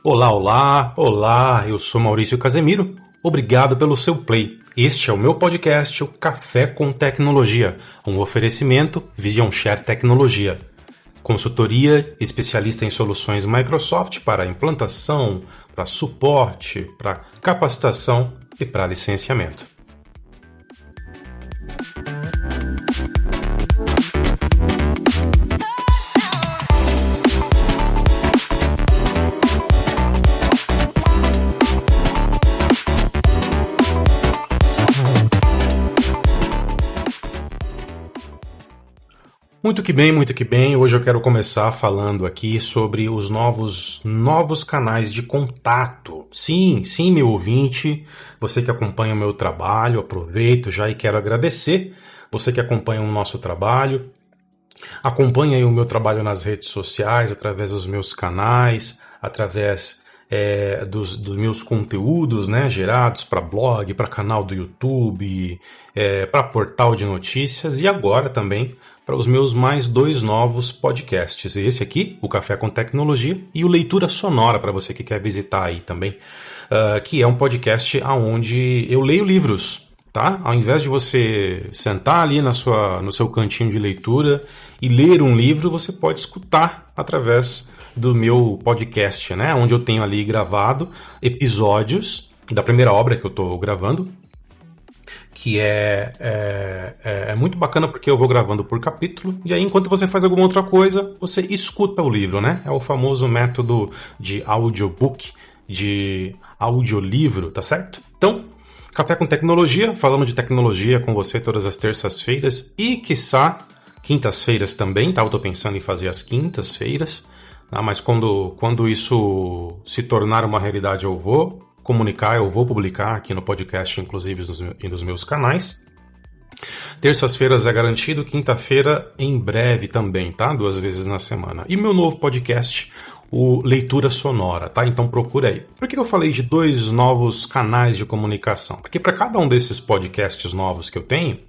Olá, olá, olá, eu sou Maurício Casemiro, obrigado pelo seu play. Este é o meu podcast, o Café com Tecnologia, um oferecimento Vision Share Tecnologia. Consultoria, especialista em soluções Microsoft para implantação, para suporte, para capacitação e para licenciamento. Muito que bem. Hoje eu quero começar falando aqui sobre os novos canais de contato. Sim, meu ouvinte, você que acompanha o meu trabalho, aproveito já e quero agradecer. Você que acompanha o nosso trabalho, acompanha aí o meu trabalho nas redes sociais, através dos meus canais, através dos meus conteúdos, né, gerados para blog, para canal do YouTube, para portal de notícias e agora também para os meus mais 2 novos podcasts. Esse aqui, o Café com Tecnologia, e o Leitura Sonora, para você que quer visitar aí também, que é um podcast onde eu leio livros. Tá? Ao invés de você sentar ali no seu cantinho de leitura e ler um livro, você pode escutar através do meu podcast, né? Onde eu tenho ali gravado episódios da primeira obra que eu estou gravando, que é muito bacana porque eu vou gravando por capítulo, e aí enquanto você faz alguma outra coisa, você escuta o livro, né? É o famoso método de audiobook, de audiolivro, tá certo? Então, Café com Tecnologia, falando de tecnologia com você todas as terças-feiras e, quiçá, quintas-feiras também, tá? Eu tô pensando em fazer as quintas-feiras, tá? Mas quando isso se tornar uma realidade eu vou comunicar, eu vou publicar aqui no podcast, inclusive nos meus canais. Terças-feiras é garantido, quinta-feira em breve também, tá? 2 vezes na semana. E meu novo podcast, o Leitura Sonora, tá? Então procura aí. Por que eu falei de 2 novos canais de comunicação? Porque para cada um desses podcasts novos que eu tenho,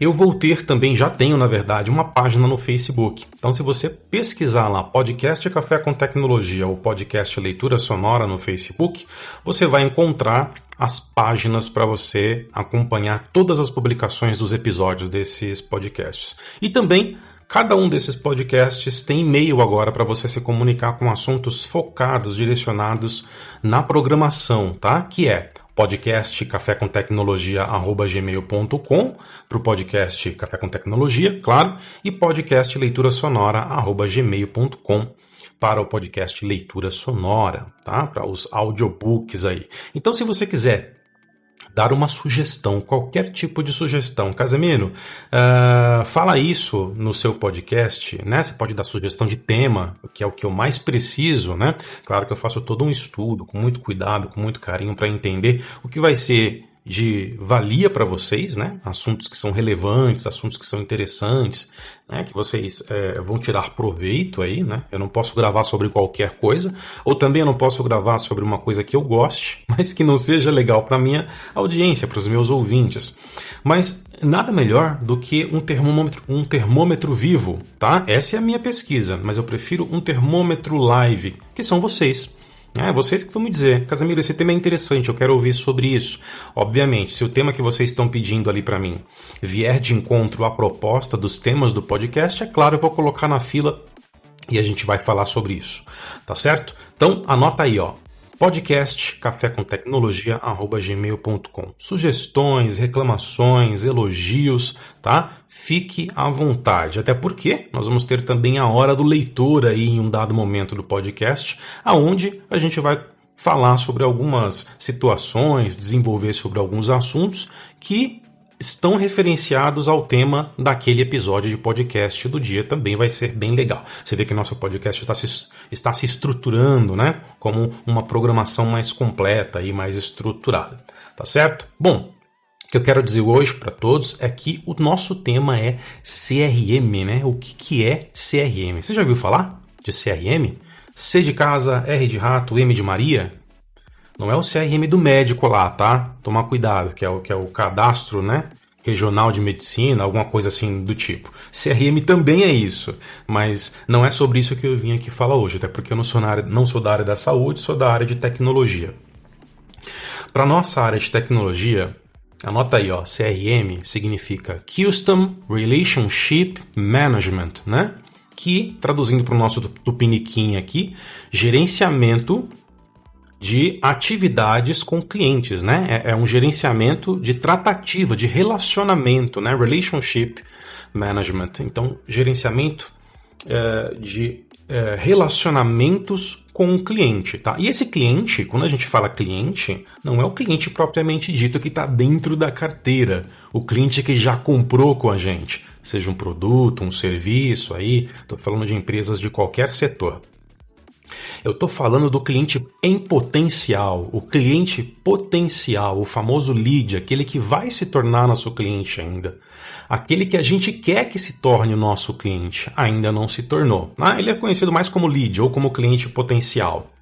eu vou ter também, já tenho na verdade, uma página no Facebook. Então se você pesquisar lá podcast Café com Tecnologia ou podcast Leitura Sonora no Facebook, você vai encontrar as páginas para você acompanhar todas as publicações dos episódios desses podcasts. E também cada um desses podcasts tem e-mail agora para você se comunicar com assuntos focados, direcionados na programação, tá? Que é podcast cafécomtecnologia@gmail.com para o podcast Café com Tecnologia, claro, e podcast leitura sonora@gmail.com para o podcast Leitura Sonora, tá? Para os audiobooks aí. Então, se você quiser dar uma sugestão, qualquer tipo de sugestão, Casemiro, fala isso no seu podcast, né? Você pode dar sugestão de tema, que é o que eu mais preciso, né? Claro que eu faço todo um estudo, com muito cuidado, com muito carinho, para entender o que vai ser de valia para vocês, né? Assuntos que são relevantes, assuntos que são interessantes, né? Que vocês vão tirar proveito aí, né? Eu não posso gravar sobre qualquer coisa, ou também eu não posso gravar sobre uma coisa que eu goste, mas que não seja legal para minha audiência, para os meus ouvintes. Mas nada melhor do que um termômetro vivo, tá? Essa é a minha pesquisa, mas eu prefiro um termômetro live, que são vocês. Vocês que vão me dizer, Casemiro, esse tema é interessante, eu quero ouvir sobre isso. Obviamente, se o tema que vocês estão pedindo ali para mim vier de encontro à proposta dos temas do podcast, é claro, eu vou colocar na fila e a gente vai falar sobre isso, tá certo? Então, anota aí, ó. Podcast cafécomtecnologia@gmail.com. Sugestões, reclamações, elogios, tá? Fique à vontade. Até porque nós vamos ter também a hora do leitor aí em um dado momento do podcast, aonde a gente vai falar sobre algumas situações, desenvolver sobre alguns assuntos que estão referenciados ao tema daquele episódio de podcast do dia, também vai ser bem legal. Você vê que nosso podcast está se estruturando, né? Como uma programação mais completa e mais estruturada, tá certo? Bom, o que eu quero dizer hoje para todos é que o nosso tema é CRM, né? O que é CRM? Você já ouviu falar de CRM? C de casa, R de rato, M de Maria? Não é o CRM do médico lá, tá? Tomar cuidado, que é o cadastro, né? regional de medicina, alguma coisa assim do tipo. CRM também é isso, mas não é sobre isso que eu vim aqui falar hoje, até porque eu não sou da área da saúde, sou da área de tecnologia. Para nossa área de tecnologia, anota aí, ó, CRM significa Custom Relationship Management, né? Que, traduzindo para o nosso tupiniquim aqui, gerenciamento de atividades com clientes, né? É um gerenciamento de tratativa, de relacionamento, né? Relationship Management. Então, gerenciamento de relacionamentos com o cliente, tá? E esse cliente, quando a gente fala cliente, não é o cliente propriamente dito que está dentro da carteira, o cliente que já comprou com a gente, seja um produto, um serviço, aí, estou falando de empresas de qualquer setor. Eu estou falando do cliente em potencial, o cliente potencial, o famoso lead, aquele que vai se tornar nosso cliente ainda. Aquele que a gente quer que se torne o nosso cliente, ainda não se tornou. Ele é conhecido mais como lead ou como cliente potencial.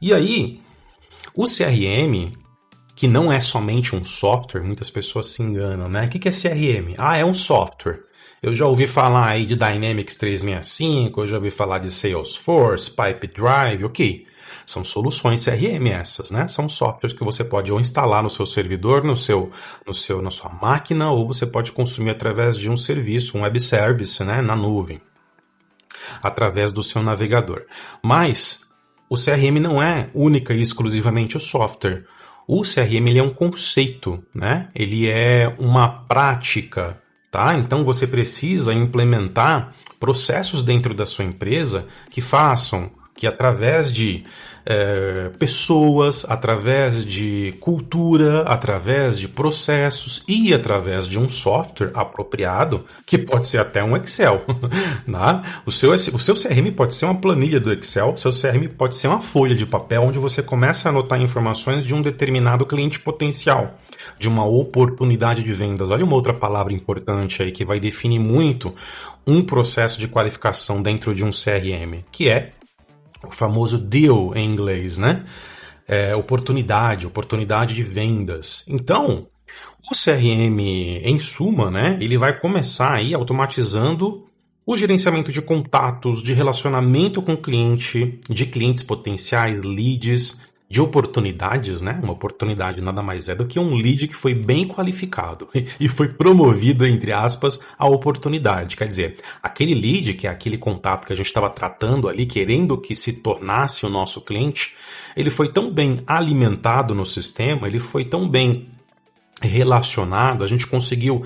E aí, o CRM, que não é somente um software, muitas pessoas se enganam, né? O que é CRM? É um software. Eu já ouvi falar aí de Dynamics 365, eu já ouvi falar de Salesforce, Pipedrive, ok. São soluções CRM essas, né? São softwares que você pode ou instalar no seu servidor, na sua máquina, ou você pode consumir através de um serviço, um web service, né? Na nuvem, através do seu navegador. Mas o CRM não é única e exclusivamente o software. O CRM ele é um conceito, né? Ele é uma prática. Tá? Então você precisa implementar processos dentro da sua empresa que através de pessoas, através de cultura, através de processos e através de um software apropriado, que pode ser até um Excel. Né? O seu CRM pode ser uma planilha do Excel, o seu CRM pode ser uma folha de papel onde você começa a anotar informações de um determinado cliente potencial, de uma oportunidade de vendas. Olha uma outra palavra importante aí que vai definir muito um processo de qualificação dentro de um CRM, que é o famoso deal em inglês, né? Oportunidade de vendas. Então, o CRM, em suma, né, ele vai começar aí automatizando o gerenciamento de contatos, de relacionamento com o cliente, de clientes potenciais, leads, de oportunidades, né? Uma oportunidade nada mais é do que um lead que foi bem qualificado e foi promovido, entre aspas, a oportunidade. Quer dizer, aquele lead, que é aquele contato que a gente estava tratando ali, querendo que se tornasse o nosso cliente, ele foi tão bem alimentado no sistema, ele foi tão bem relacionado, a gente conseguiu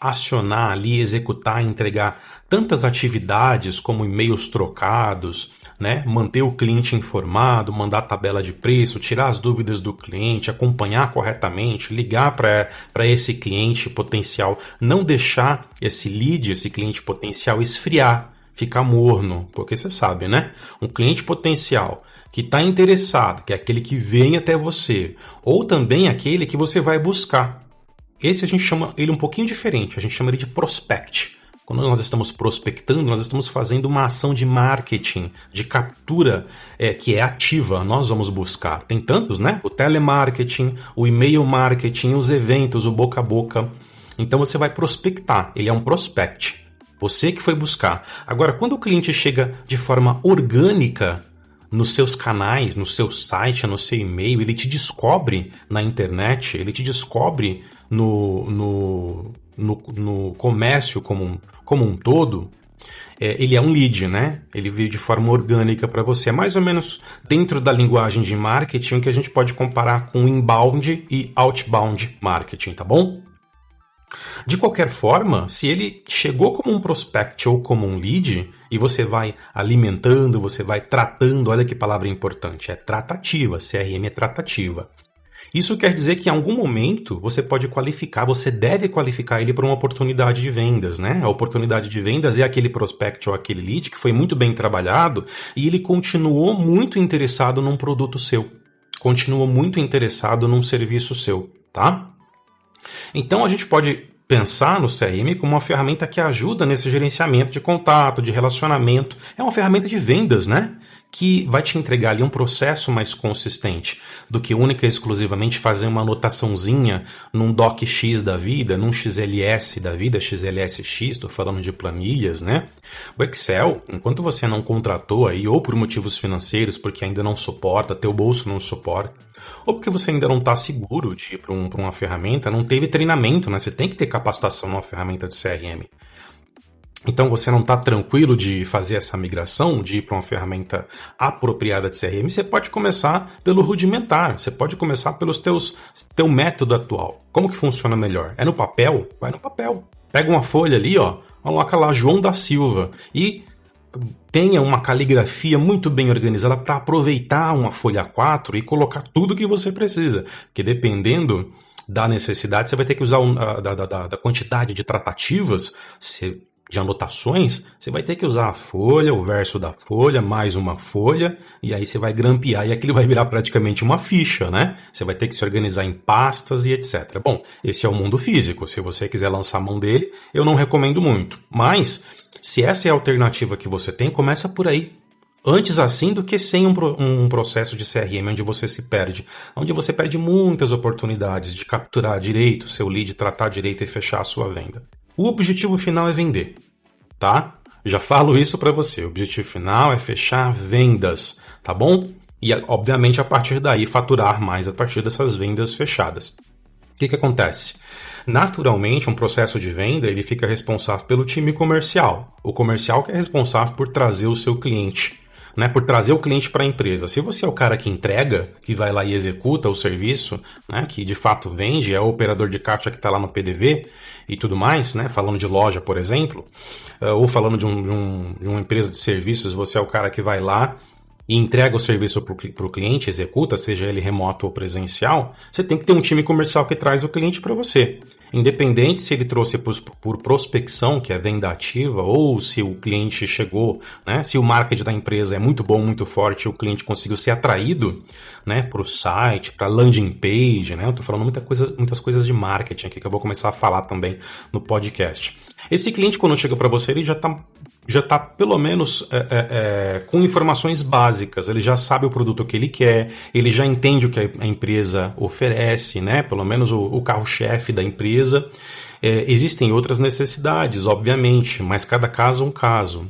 acionar ali, executar, entregar tantas atividades como e-mails trocados, né? Manter o cliente informado, mandar tabela de preço, tirar as dúvidas do cliente, acompanhar corretamente, ligar para esse cliente potencial, não deixar esse lead, esse cliente potencial esfriar, ficar morno, porque você sabe, né? Um cliente potencial que está interessado, que é aquele que vem até você, ou também aquele que você vai buscar. Esse a gente chama ele um pouquinho diferente, a gente chama ele de prospect. Quando nós estamos prospectando, nós estamos fazendo uma ação de marketing, de captura que é ativa, nós vamos buscar. Tem tantos, né? O telemarketing, o e-mail marketing, os eventos, o boca a boca. Então você vai prospectar, ele é um prospect. Você que foi buscar. Agora, quando o cliente chega de forma orgânica nos seus canais, no seu site, no seu e-mail, ele te descobre na internet, ele te descobre no comércio como um todo, ele é um lead, né? Ele veio de forma orgânica para você. É mais ou menos dentro da linguagem de marketing que a gente pode comparar com inbound e outbound marketing, tá bom? De qualquer forma, se ele chegou como um prospect ou como um lead, e você vai alimentando, você vai tratando, olha que palavra importante, é tratativa, CRM é tratativa. Isso quer dizer que em algum momento você pode qualificar, você deve qualificar ele para uma oportunidade de vendas, né? A oportunidade de vendas é aquele prospect ou aquele lead que foi muito bem trabalhado e ele continuou muito interessado num produto seu, continuou muito interessado num serviço seu, tá? Então a gente pode pensar no CRM como uma ferramenta que ajuda nesse gerenciamento de contato, de relacionamento. É uma ferramenta de vendas, né? Que vai te entregar ali um processo mais consistente do que única e exclusivamente fazer uma anotaçãozinha num DocX da vida, num XLS da vida, XLSX, estou falando de planilhas, né? O Excel, enquanto você não contratou aí, ou por motivos financeiros, porque ainda não suporta, teu bolso não suporta, ou porque você ainda não está seguro de ir para uma ferramenta, não teve treinamento, né? Você tem que ter capacitação numa ferramenta de CRM. Então você não está tranquilo de fazer essa migração, de ir para uma ferramenta apropriada de CRM, você pode começar pelo rudimentar, você pode começar pelos teu método atual. Como que funciona melhor? É no papel? Vai no papel. Pega uma folha ali, ó, coloca lá João da Silva e tenha uma caligrafia muito bem organizada para aproveitar uma folha A4 e colocar tudo que você precisa, porque dependendo da necessidade, você vai ter que usar da quantidade de tratativas, de anotações, você vai ter que usar a folha, o verso da folha, mais uma folha, e aí você vai grampear, e aquilo vai virar praticamente uma ficha, né? Você vai ter que se organizar em pastas e etc. Bom, esse é o mundo físico, se você quiser lançar a mão dele, eu não recomendo muito, mas se essa é a alternativa que você tem, começa por aí. Antes assim do que sem um processo de CRM onde você se perde, onde você perde muitas oportunidades de capturar direito o seu lead, tratar direito e fechar a sua venda. O objetivo final é vender, tá? Já falo isso para você. O objetivo final é fechar vendas, tá bom? E, obviamente, a partir daí, faturar mais a partir dessas vendas fechadas. O que acontece? Naturalmente, um processo de venda ele fica responsável pelo time comercial. O comercial que é responsável por trazer o seu cliente, né, por trazer o cliente para a empresa. Se você é o cara que entrega, que vai lá e executa o serviço, né, que de fato vende, é o operador de caixa que está lá no PDV e tudo mais, né, falando de loja, por exemplo, ou falando de uma empresa de serviços, você é o cara que vai lá e entrega o serviço para o cliente, executa, seja ele remoto ou presencial, você tem que ter um time comercial que traz o cliente para você. Independente se ele trouxe por prospecção, que é venda ativa, ou se o cliente chegou, né, se o marketing da empresa é muito bom, muito forte, o cliente conseguiu ser atraído, né, para o site, para a landing page, né, eu estou falando muitas coisas de marketing aqui que eu vou começar a falar também no podcast. Esse cliente, quando chega para você, ele já está pelo menos com informações básicas, ele já sabe o produto que ele quer, ele já entende o que a empresa oferece, né? Pelo menos o carro-chefe da empresa. Existem outras necessidades, obviamente, mas cada caso é um caso.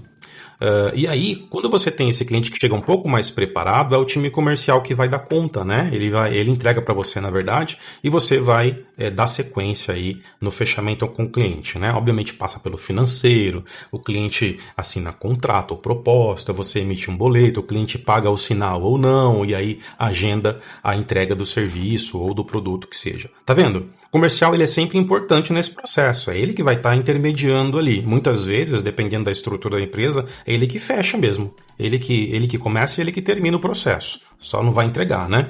E aí, quando você tem esse cliente que chega um pouco mais preparado, é o time comercial que vai dar conta, né? Ele entrega para você, na verdade, e você vai dar sequência aí no fechamento com o cliente, né? Obviamente passa pelo financeiro, o cliente assina contrato ou proposta, você emite um boleto, o cliente paga o sinal ou não, e aí agenda a entrega do serviço ou do produto que seja. Tá vendo? O comercial ele é sempre importante nesse processo, é ele que vai estar intermediando ali. Muitas vezes, dependendo da estrutura da empresa, é ele que fecha mesmo. Ele que começa e ele que termina o processo. Só não vai entregar, né?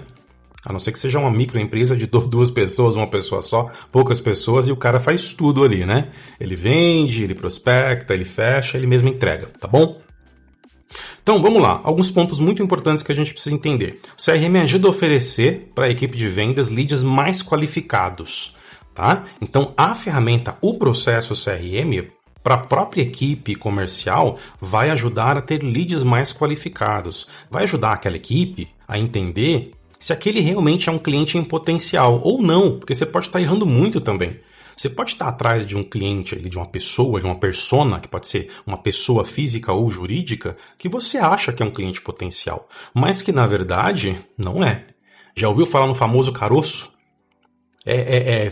A não ser que seja uma microempresa de 2 pessoas, uma pessoa só, poucas pessoas, e o cara faz tudo ali, né? Ele vende, ele prospecta, ele fecha, ele mesmo entrega, tá bom? Então, vamos lá. Alguns pontos muito importantes que a gente precisa entender. O CRM ajuda a oferecer para a equipe de vendas leads mais qualificados, tá? Então, a ferramenta, o processo CRM, para a própria equipe comercial, vai ajudar a ter leads mais qualificados. Vai ajudar aquela equipe a entender se aquele realmente é um cliente em potencial ou não, porque você pode estar errando muito também. Você pode estar atrás de um cliente, de uma pessoa, de uma persona, que pode ser uma pessoa física ou jurídica, que você acha que é um cliente potencial, mas que na verdade não é. Já ouviu falar no famoso caroço? É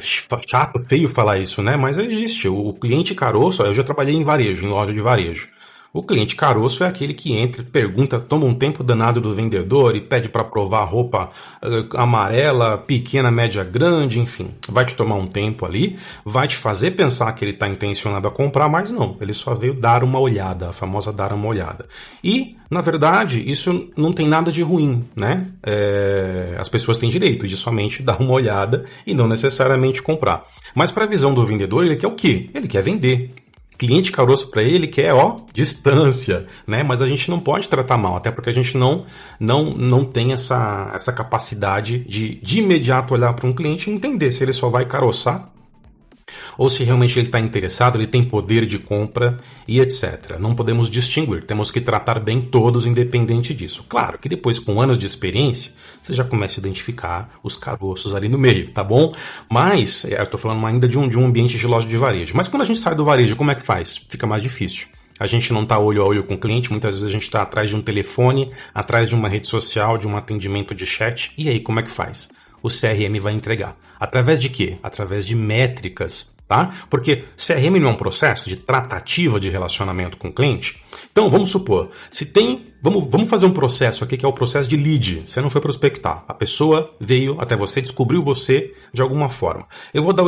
chato, feio falar isso, né? Mas existe. O cliente caroço, eu já trabalhei em varejo, em loja de varejo. O cliente caroço é aquele que entra, pergunta, toma um tempo danado do vendedor e pede para provar roupa amarela, pequena, média, grande, enfim. Vai te tomar um tempo ali, vai te fazer pensar que ele está intencionado a comprar, mas não. Ele só veio dar uma olhada, a famosa dar uma olhada. E, na verdade, isso não tem nada de ruim, né? As pessoas têm direito de somente dar uma olhada e não necessariamente comprar. Mas para a visão do vendedor, ele quer o quê? Ele quer vender. Cliente caroço para ele quer, distância, né? Mas a gente não pode tratar mal, até porque a gente não tem essa capacidade de imediato olhar para um cliente e entender se ele só vai caroçar ou se realmente ele está interessado, ele tem poder de compra e etc. Não podemos distinguir, temos que tratar bem todos independente disso. Claro que depois, com anos de experiência, você já começa a identificar os caroços ali no meio, tá bom? Mas, eu estou falando ainda de um ambiente de loja de varejo. Mas quando a gente sai do varejo, como é que faz? Fica mais difícil. A gente não está olho a olho com o cliente, muitas vezes a gente está atrás de um telefone, atrás de uma rede social, de um atendimento de chat. E aí, como é que faz? O CRM vai entregar. Através de quê? Através de métricas, tá? Porque CRM não é um processo de tratativa de relacionamento com o cliente. Então, vamos supor, se tem... Vamos fazer um processo aqui que é o processo de lead. Você não foi prospectar. A pessoa veio até você, descobriu você de alguma forma. Eu vou dar o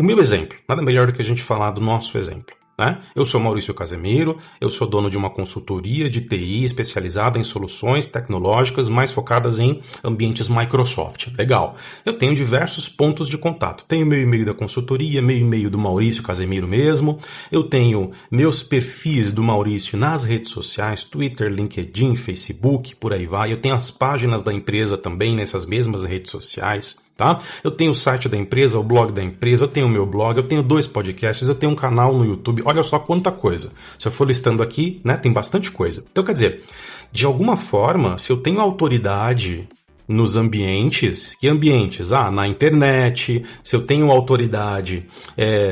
meu exemplo. Nada melhor do que a gente falar do nosso exemplo. Né? Eu sou Maurício Casemiro, eu sou dono de uma consultoria de TI especializada em soluções tecnológicas mais focadas em ambientes Microsoft. Legal. Eu tenho diversos pontos de contato. Tenho meu e-mail da consultoria, meu e-mail do Maurício Casemiro mesmo. Eu tenho meus perfis do Maurício nas redes sociais, Twitter, LinkedIn, Facebook, por aí vai. Eu tenho as páginas da empresa também nessas mesmas redes sociais. Tá? Eu tenho o site da empresa, o blog da empresa, eu tenho o meu blog, eu tenho 2 podcasts, eu tenho um canal no YouTube. Olha só quanta coisa. Se eu for listando aqui, né, tem bastante coisa. Então, quer dizer, de alguma forma, se eu tenho autoridade nos ambientes, que ambientes? Na internet, se eu tenho autoridade,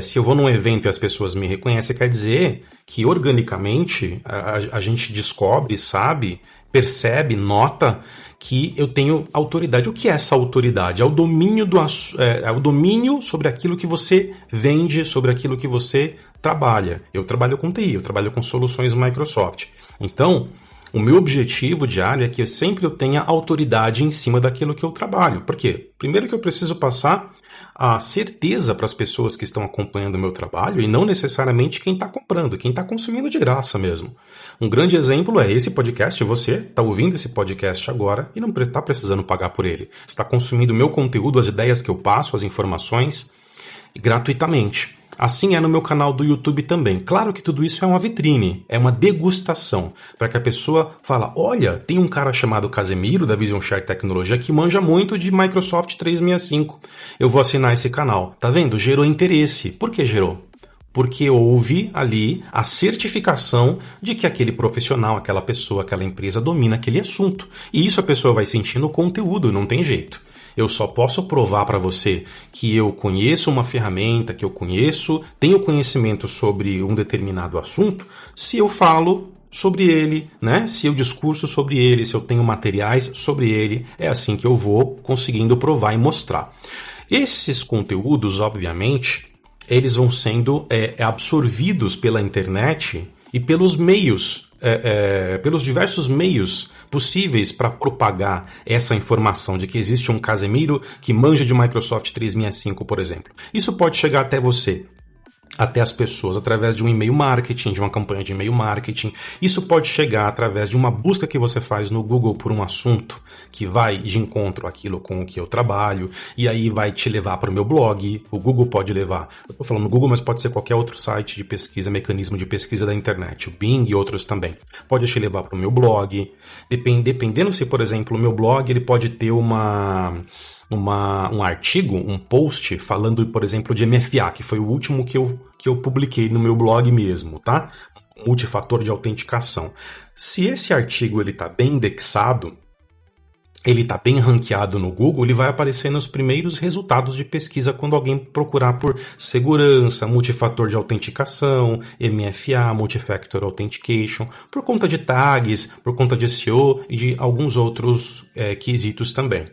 se eu vou num evento e as pessoas me reconhecem, quer dizer que organicamente a gente descobre, sabe, percebe, nota que eu tenho autoridade. O que é essa autoridade? É o domínio, o domínio sobre aquilo que você vende, sobre aquilo que você trabalha. Eu trabalho com TI, eu trabalho com soluções Microsoft. Então, o meu objetivo diário é que eu tenha autoridade em cima daquilo que eu trabalho. Por quê? Primeiro que eu preciso passar a certeza para as pessoas que estão acompanhando o meu trabalho e não necessariamente quem está comprando, quem está consumindo de graça mesmo. Um grande exemplo é esse podcast. Você está ouvindo esse podcast agora e não está precisando pagar por ele. Está consumindo o meu conteúdo, as ideias que eu passo, as informações gratuitamente. Assim é no meu canal do YouTube também. Claro que tudo isso é uma vitrine, é uma degustação, para que a pessoa fale, olha, tem um cara chamado Casemiro, da Vision Share Tecnologia, que manja muito de Microsoft 365. Eu vou assinar esse canal. Tá vendo? Gerou interesse. Por que gerou? Porque houve ali a certificação de que aquele profissional, aquela pessoa, aquela empresa domina aquele assunto. E isso a pessoa vai sentir no conteúdo, não tem jeito. Eu só posso provar para você que eu conheço uma ferramenta, que eu tenho conhecimento sobre um determinado assunto, se eu falo sobre ele, né? Se eu discurso sobre ele, se eu tenho materiais sobre ele, é assim que eu vou conseguindo provar e mostrar. Esses conteúdos, obviamente, eles vão sendo absorvidos pela internet e pelos meios, pelos diversos meios possíveis para propagar essa informação de que existe um Casemiro que manja de Microsoft 365, por exemplo. Isso pode chegar até você, até as pessoas, através de um e-mail marketing, de uma campanha de e-mail marketing. Isso pode chegar através de uma busca que você faz no Google por um assunto que vai de encontro àquilo com o que eu trabalho, e aí vai te levar para o meu blog. O Google pode levar, eu estou falando no Google, mas pode ser qualquer outro site de pesquisa, mecanismo de pesquisa da internet, o Bing e outros também. Pode te levar para o meu blog, dependendo se, por exemplo, o meu blog ele pode ter um artigo, um post falando, por exemplo, de MFA, que foi o último que eu publiquei no meu blog mesmo, tá? Multifator de autenticação. Se esse artigo ele está bem indexado, ele está bem ranqueado no Google, ele vai aparecer nos primeiros resultados de pesquisa quando alguém procurar por segurança, multifator de autenticação, MFA, Multifactor Authentication, por conta de tags, por conta de SEO e de alguns outros quesitos também.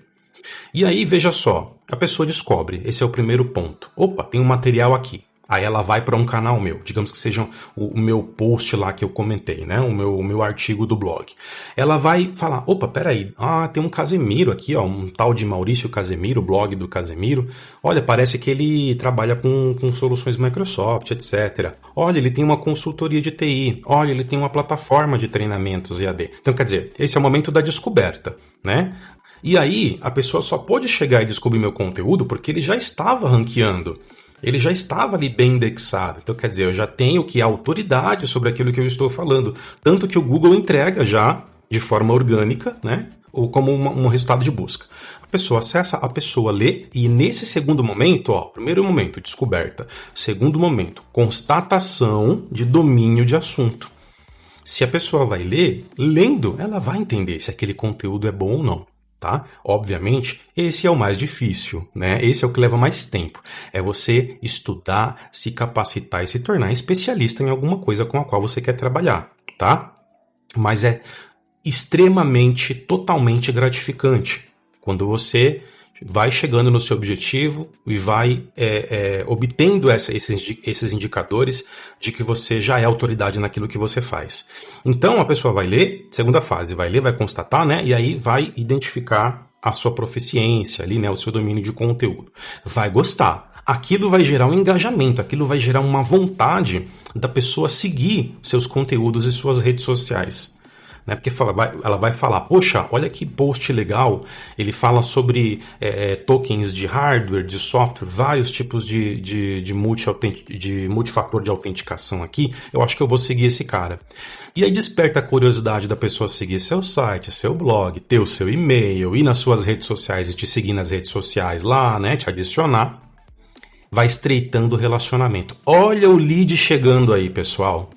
E aí, veja só, a pessoa descobre, esse é o primeiro ponto. Opa, tem um material aqui. Aí ela vai para um canal meu, digamos que seja o meu post lá que eu comentei, né? O meu artigo do blog. Ela vai falar, opa, peraí, tem um Casemiro aqui, ó, um tal de Maurício Casemiro, o blog do Casemiro. Olha, parece que ele trabalha com soluções Microsoft, etc. Olha, ele tem uma consultoria de TI. Olha, ele tem uma plataforma de treinamentos EAD. Então, quer dizer, esse é o momento da descoberta, né? E aí, a pessoa só pôde chegar e descobrir meu conteúdo porque ele já estava ranqueando. Ele já estava ali bem indexado. Então, quer dizer, eu já tenho que autoridade sobre aquilo que eu estou falando. Tanto que o Google entrega já, de forma orgânica, né, ou como um resultado de busca. A pessoa acessa, a pessoa lê, e nesse segundo momento, primeiro momento, descoberta. Segundo momento, constatação de domínio de assunto. Se a pessoa vai ler, lendo, ela vai entender se aquele conteúdo é bom ou não. Tá? Obviamente, esse é o mais difícil, né? Esse é o que leva mais tempo. É você estudar, se capacitar e se tornar especialista em alguma coisa com a qual você quer trabalhar, tá? Mas é extremamente, totalmente gratificante quando você vai chegando no seu objetivo e vai obtendo esses indicadores de que você já é autoridade naquilo que você faz. Então a pessoa vai ler, segunda fase, vai ler, vai constatar, né? E aí vai identificar a sua proficiência ali, né? O seu domínio de conteúdo. Vai gostar. Aquilo vai gerar um engajamento, aquilo vai gerar uma vontade da pessoa seguir seus conteúdos e suas redes sociais. Porque ela vai falar, poxa, olha que post legal, ele fala sobre tokens de hardware, de software, vários tipos de multifator de autenticação aqui, eu acho que eu vou seguir esse cara. E aí desperta a curiosidade da pessoa seguir seu site, seu blog, ter o seu e-mail, ir nas suas redes sociais e te seguir nas redes sociais lá, né, te adicionar. Vai estreitando o relacionamento. Olha o lead chegando aí, pessoal.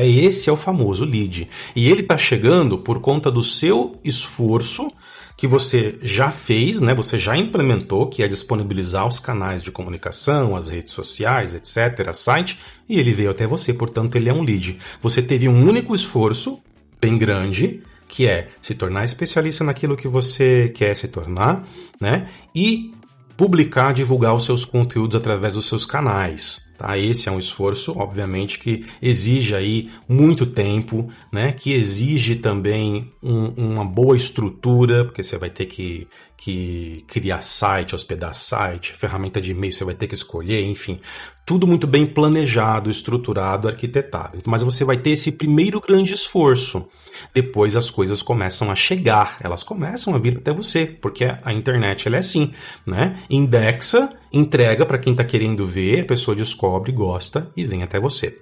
Esse é o famoso lead. E ele está chegando por conta do seu esforço que você já fez, né? Você já implementou, que é disponibilizar os canais de comunicação, as redes sociais, etc., site, e ele veio até você, portanto ele é um lead. Você teve um único esforço, bem grande, que é se tornar especialista naquilo que você quer se tornar, né? E publicar, divulgar os seus conteúdos através dos seus canais. Tá? Esse é um esforço, obviamente, que exige aí muito tempo, né? Que exige também uma boa estrutura, porque você vai ter que criar site, hospedar site, ferramenta de e-mail você vai ter que escolher, enfim. Tudo muito bem planejado, estruturado, arquitetado. Mas você vai ter esse primeiro grande esforço. Depois as coisas começam a chegar, elas começam a vir até você, porque a internet ela é assim, né? Indexa, entrega para quem está querendo ver, a pessoa descobre, gosta e vem até você.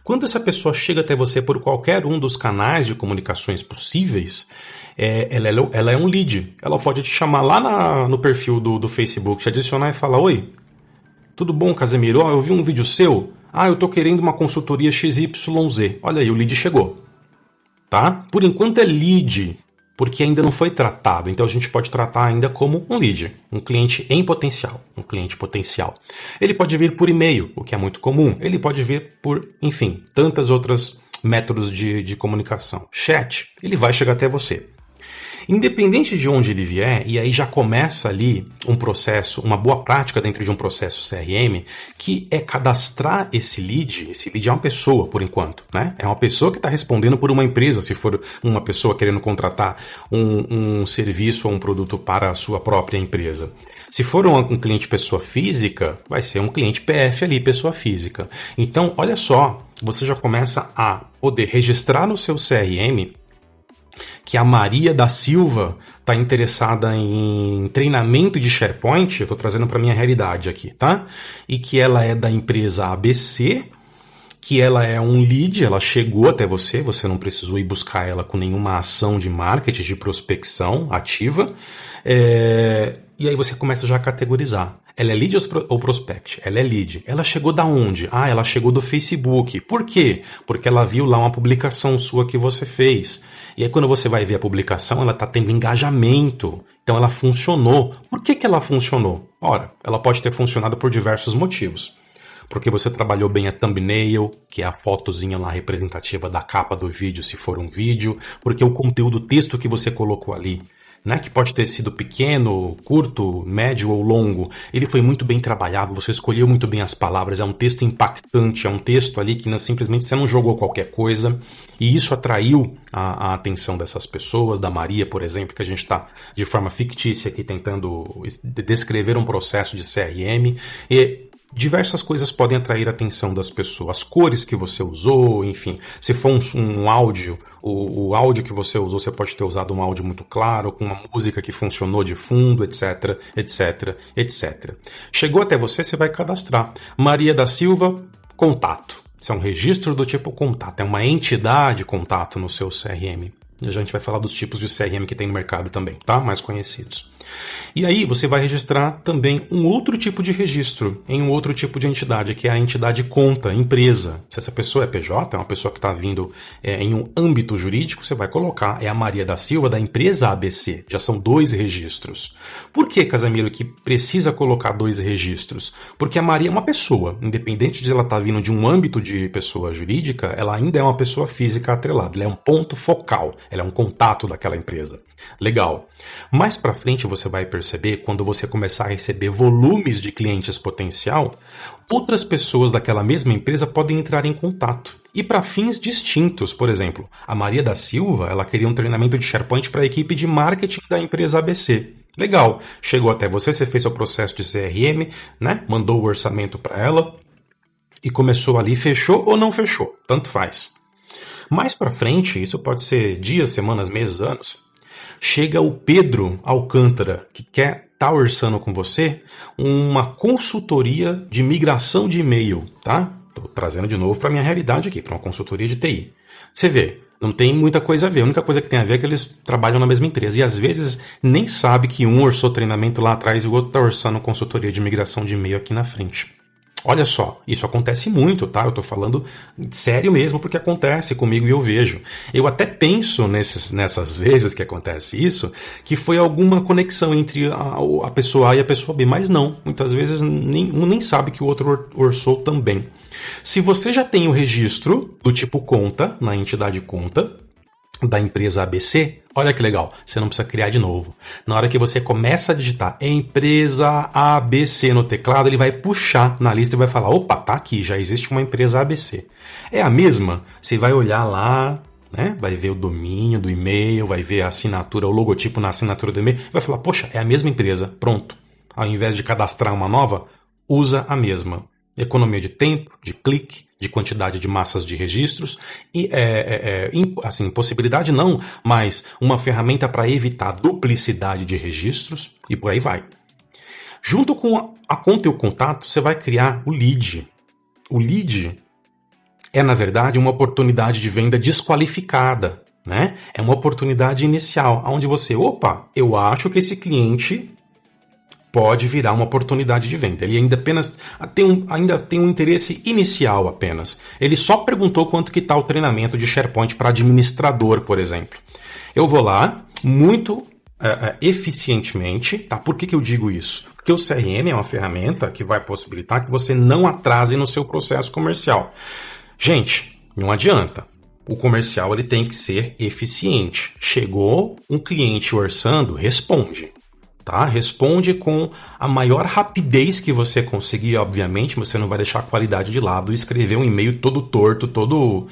Quando essa pessoa chega até você por qualquer um dos canais de comunicações possíveis, ela é um lead. Ela pode te chamar lá no perfil do Facebook, te adicionar e falar: oi, tudo bom, Casemiro? Eu vi um vídeo seu. Eu estou querendo uma consultoria XYZ. Olha aí, o lead chegou. Tá? Por enquanto é lead, porque ainda não foi tratado. Então a gente pode tratar ainda como um lead, um cliente em potencial, um cliente potencial. Ele pode vir por e-mail, o que é muito comum. Ele pode vir por, enfim, tantas outras métodos de comunicação. Chat, ele vai chegar até você. Independente de onde ele vier, e aí já começa ali um processo, uma boa prática dentro de um processo CRM, que é cadastrar esse lead é uma pessoa, por enquanto, né? É uma pessoa que está respondendo por uma empresa, se for uma pessoa querendo contratar um serviço ou um produto para a sua própria empresa. Se for um cliente pessoa física, vai ser um cliente PF ali, pessoa física. Então, olha só, você já começa a poder registrar no seu CRM que a Maria da Silva está interessada em treinamento de SharePoint, eu estou trazendo para a minha realidade aqui, tá? E que ela é da empresa ABC, que ela é um lead, ela chegou até você, você não precisou ir buscar ela com nenhuma ação de marketing, de prospecção ativa, e aí você começa já a categorizar. Ela é lead ou prospect? Ela é lead. Ela chegou da onde? Ela chegou do Facebook. Por quê? Porque ela viu lá uma publicação sua que você fez. E aí quando você vai ver a publicação, ela está tendo engajamento. Então ela funcionou. Por que ela funcionou? Ora, ela pode ter funcionado por diversos motivos. Porque você trabalhou bem a thumbnail, que é a fotozinha lá representativa da capa do vídeo, se for um vídeo. Porque o conteúdo, o texto que você colocou ali, né, que pode ter sido pequeno, curto, médio ou longo, ele foi muito bem trabalhado, você escolheu muito bem as palavras, é um texto impactante, é um texto ali que simplesmente você não jogou qualquer coisa, e isso atraiu a atenção dessas pessoas, da Maria, por exemplo, que a gente está de forma fictícia aqui tentando descrever um processo de CRM, e diversas coisas podem atrair a atenção das pessoas. As cores que você usou, enfim. Se for um áudio, o áudio que você usou, você pode ter usado um áudio muito claro, com uma música que funcionou de fundo, etc, etc, etc. Chegou até você, você vai cadastrar. Maria da Silva, contato. Isso é um registro do tipo contato, é uma entidade contato no seu CRM. E a gente vai falar dos tipos de CRM que tem no mercado também, tá? Mais conhecidos. E aí você vai registrar também um outro tipo de registro em um outro tipo de entidade, que é a entidade conta, empresa. Se essa pessoa é PJ, é uma pessoa que está vindo em um âmbito jurídico, você vai colocar, é a Maria da Silva da empresa ABC. Já são 2 registros. Por que, Casemiro, que precisa colocar 2 registros? Porque a Maria é uma pessoa, independente de ela estar vindo de um âmbito de pessoa jurídica, ela ainda é uma pessoa física atrelada, ela é um ponto focal, ela é um contato daquela empresa. Legal. Mais para frente você vai perceber, quando você começar a receber volumes de clientes potencial, outras pessoas daquela mesma empresa podem entrar em contato. E para fins distintos, por exemplo, a Maria da Silva, ela queria um treinamento de SharePoint para a equipe de marketing da empresa ABC. Legal. Chegou até você fez seu processo de CRM, né? Mandou o orçamento para ela e começou ali, fechou ou não fechou, tanto faz. Mais para frente, isso pode ser dias, semanas, meses, anos, chega o Pedro Alcântara, que quer estar orçando com você uma consultoria de migração de e-mail, tá? Estou trazendo de novo para a minha realidade aqui, para uma consultoria de TI. Você vê, não tem muita coisa a ver. A única coisa que tem a ver é que eles trabalham na mesma empresa. E às vezes nem sabe que um orçou treinamento lá atrás e o outro está orçando consultoria de migração de e-mail aqui na frente. Olha só, isso acontece muito, tá? Eu tô falando sério mesmo porque acontece comigo e eu vejo. Eu até penso nessas vezes que acontece isso, que foi alguma conexão entre a pessoa A e a pessoa B, mas não. Muitas vezes um nem sabe que o outro orçou também. Se você já tem o registro do tipo conta, na entidade conta, da empresa ABC, olha que legal, você não precisa criar de novo. Na hora que você começa a digitar empresa ABC no teclado, ele vai puxar na lista e vai falar, opa, tá aqui, já existe uma empresa ABC. É a mesma? Você vai olhar lá, né? Vai ver o domínio do e-mail, vai ver a assinatura, o logotipo na assinatura do e-mail, vai falar, poxa, é a mesma empresa, pronto. Ao invés de cadastrar uma nova, usa a mesma. Economia de tempo, de clique, de quantidade de massas de registros e assim, possibilidade não, mas uma ferramenta para evitar duplicidade de registros e por aí vai. Junto com a conta e o contato, você vai criar o lead. O lead é, na verdade, uma oportunidade de venda desqualificada, né? É uma oportunidade inicial, onde você, opa, eu acho que esse cliente pode virar uma oportunidade de venda. Ele ainda tem um interesse inicial apenas. Ele só perguntou quanto que está o treinamento de SharePoint para administrador, por exemplo. Eu vou lá, muito eficientemente, tá? Por que eu digo isso? Porque o CRM é uma ferramenta que vai possibilitar que você não atrase no seu processo comercial. Gente, não adianta. O comercial ele tem que ser eficiente. Chegou um cliente orçando, responde. Tá? Responde com a maior rapidez que você conseguir, obviamente, você não vai deixar a qualidade de lado e escrever um e-mail todo torto, todo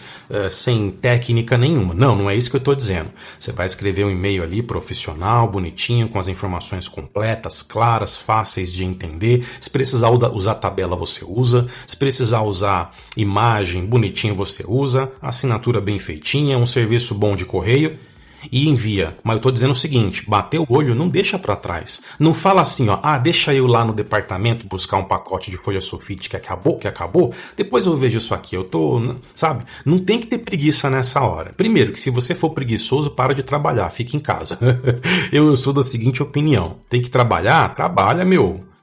sem técnica nenhuma. Não é isso que eu estou dizendo. Você vai escrever um e-mail ali profissional, bonitinho, com as informações completas, claras, fáceis de entender. Se precisar usar tabela, você usa. Se precisar usar imagem, bonitinho, você usa. Assinatura bem feitinha, um serviço bom de correio. E envia. Mas eu estou dizendo o seguinte, bateu o olho, não deixa para trás. Não fala assim, deixa eu lá no departamento buscar um pacote de folha sulfite que acabou, depois eu vejo isso aqui, sabe? Não tem que ter preguiça nessa hora. Primeiro, que se você for preguiçoso, para de trabalhar, fica em casa. Eu sou da seguinte opinião, tem que trabalhar? Trabalha,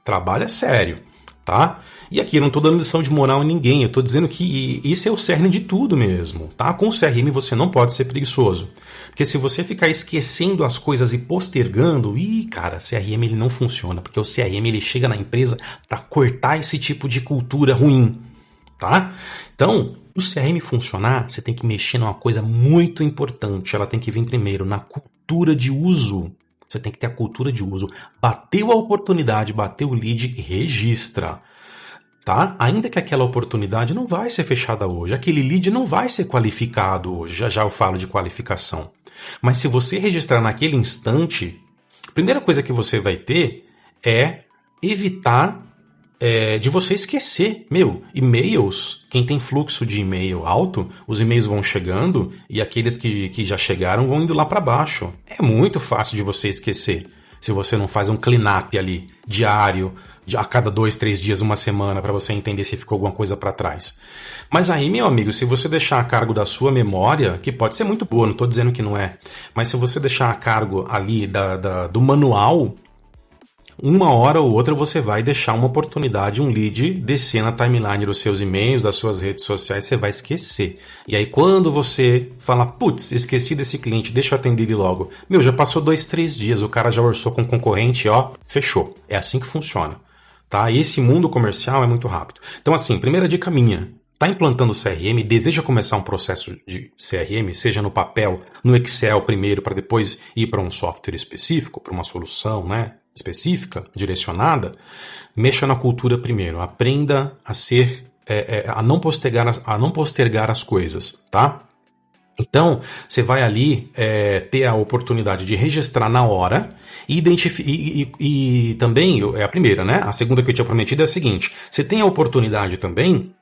trabalha sério. Tá? E aqui eu não estou dando lição de moral em ninguém, eu estou dizendo que isso é o cerne de tudo mesmo, tá? Com o CRM você não pode ser preguiçoso, porque se você ficar esquecendo as coisas e postergando, cara, CRM ele não funciona, porque o CRM ele chega na empresa para cortar esse tipo de cultura ruim, tá? Então, o CRM funcionar, você tem que mexer numa coisa muito importante, ela tem que vir primeiro na cultura de uso. Você tem que ter a cultura de uso. Bateu a oportunidade, bateu o lead, registra. Tá? Ainda que aquela oportunidade não vai ser fechada hoje, aquele lead não vai ser qualificado hoje, já eu falo de qualificação. Mas se você registrar naquele instante, a primeira coisa que você vai ter é evitar de você esquecer. E-mails, quem tem fluxo de e-mail alto, os e-mails vão chegando e aqueles que já chegaram vão indo lá para baixo. É muito fácil de você esquecer. se você não faz um clean-up ali, diário, a cada 2, 3 dias, uma semana, para você entender se ficou alguma coisa para trás. Mas aí, meu amigo, se você deixar a cargo da sua memória, que pode ser muito boa, não estou dizendo que não é, mas se você deixar a cargo ali do manual, uma hora ou outra você vai deixar uma oportunidade, um lead, descer na timeline dos seus e-mails, das suas redes sociais, você vai esquecer. E aí quando você fala, putz, esqueci desse cliente, deixa eu atender ele logo. Meu, já passou 2, 3 dias, o cara já orçou com o concorrente, ó, fechou. É assim que funciona. Tá? E esse mundo comercial é muito rápido. Então assim, primeira dica minha, está implantando CRM, deseja começar um processo de CRM, seja no papel, no Excel primeiro, para depois ir para um software específico, para uma solução, né, específica, direcionada, mexa na cultura primeiro, aprenda a ser, a não postergar as coisas, tá? Então, você vai ali ter a oportunidade de registrar na hora e também, é a primeira, né? A segunda que eu tinha prometido é a seguinte, você tem a oportunidade também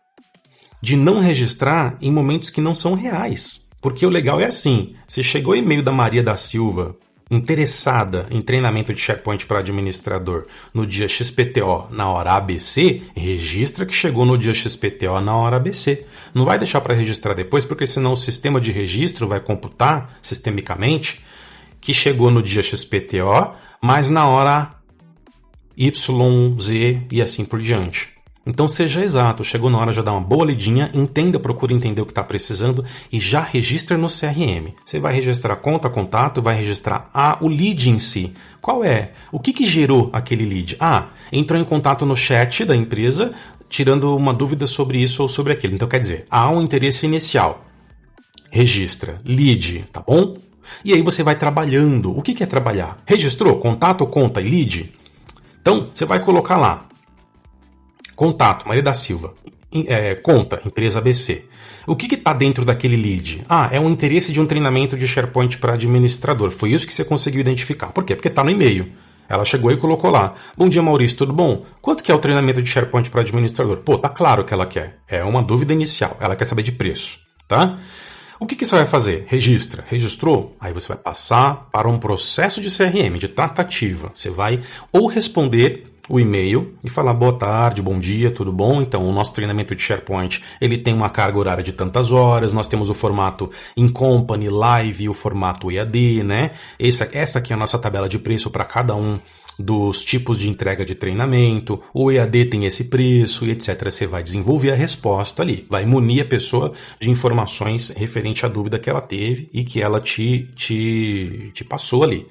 de não registrar em momentos que não são reais. Porque o legal é assim, se chegou e-mail da Maria da Silva interessada em treinamento de SharePoint para administrador no dia XPTO na hora ABC, registra que chegou no dia XPTO na hora ABC. Não vai deixar para registrar depois, porque senão o sistema de registro vai computar sistemicamente que chegou no dia XPTO, mas na hora Y, Z e assim por diante. Então seja exato, chegou na hora, já dá uma boa lidinha, entenda, procura entender o que está precisando e já registra no CRM. Você vai registrar conta, contato, vai registrar o lead em si. Qual é? O que gerou aquele lead? Entrou em contato no chat da empresa, tirando uma dúvida sobre isso ou sobre aquilo. Então quer dizer, há um interesse inicial. Registra. Lead, tá bom? E aí você vai trabalhando. O que é trabalhar? Registrou? Contato, conta e lead? Então você vai colocar lá. Contato, Maria da Silva. Conta, empresa ABC. O que está dentro daquele lead? É um interesse de um treinamento de SharePoint para administrador. Foi isso que você conseguiu identificar. Por quê? Porque está no e-mail. Ela chegou e colocou lá. Bom dia, Maurício, tudo bom? Quanto que é o treinamento de SharePoint para administrador? Pô, tá claro que ela quer. É uma dúvida inicial. Ela quer saber de preço, tá? O que você vai fazer? Registra. Registrou? Aí você vai passar para um processo de CRM, de tratativa. Você vai ou responder o e-mail e falar boa tarde, bom dia, tudo bom? Então, o nosso treinamento de SharePoint, ele tem uma carga horária de tantas horas, nós temos o formato in company, live e o formato EAD, né? Essa aqui é a nossa tabela de preço para cada um dos tipos de entrega de treinamento, o EAD tem esse preço e etc. Você vai desenvolver a resposta ali, vai munir a pessoa de informações referente à dúvida que ela teve e que ela te passou ali.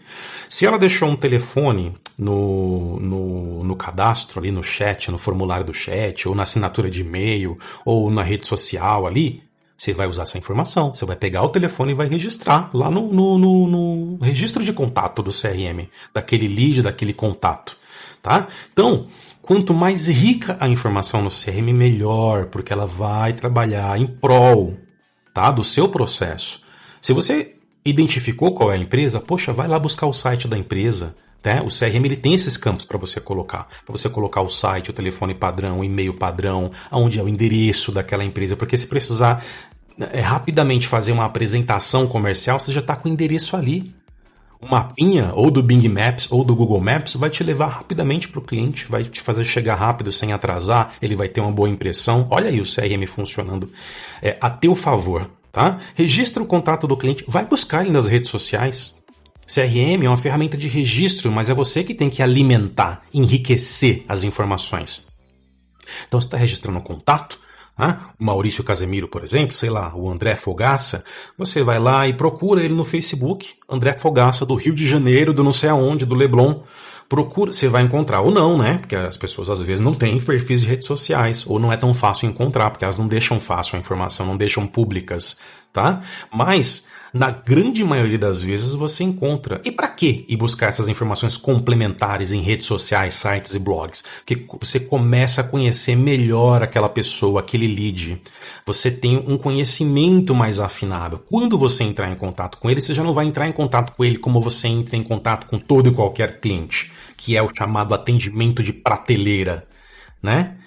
Se ela deixou um telefone no cadastro ali no chat, no formulário do chat, ou na assinatura de e-mail, ou na rede social ali, você vai usar essa informação. Você vai pegar o telefone e vai registrar lá no registro de contato do CRM, daquele lead, daquele contato, tá? Então, quanto mais rica a informação no CRM, melhor, porque ela vai trabalhar em prol, tá, do seu processo. Se você identificou qual é a empresa, poxa, vai lá buscar o site da empresa. Né? O CRM ele tem esses campos para você colocar o site, o telefone padrão, o e-mail padrão, onde é o endereço daquela empresa, porque se precisar rapidamente fazer uma apresentação comercial, você já está com o endereço ali. O mapinha, ou do Bing Maps, ou do Google Maps, vai te levar rapidamente para o cliente, vai te fazer chegar rápido, sem atrasar, ele vai ter uma boa impressão. Olha aí o CRM funcionando a teu favor. Tá? Registra o contato do cliente, vai buscar ele nas redes sociais. CRM é uma ferramenta de registro, mas é você que tem que alimentar, enriquecer as informações. Então, você está registrando o contato, o Maurício Casemiro, por exemplo, sei lá, o André Fogaça, você vai lá e procura ele no Facebook, André Fogaça, do Rio de Janeiro, do não sei aonde, do Leblon. Procura, você vai encontrar ou não, né? Porque as pessoas às vezes não têm perfis de redes sociais, ou não é tão fácil encontrar, porque elas não deixam fácil a informação, não deixam públicas, tá? Mas, na grande maioria das vezes, você encontra. E para quê ir buscar essas informações complementares em redes sociais, sites e blogs? Porque você começa a conhecer melhor aquela pessoa, aquele lead. Você tem um conhecimento mais afinado. Quando você entrar em contato com ele, você já não vai entrar em contato com ele como você entra em contato com todo e qualquer cliente, que é o chamado atendimento de prateleira, né?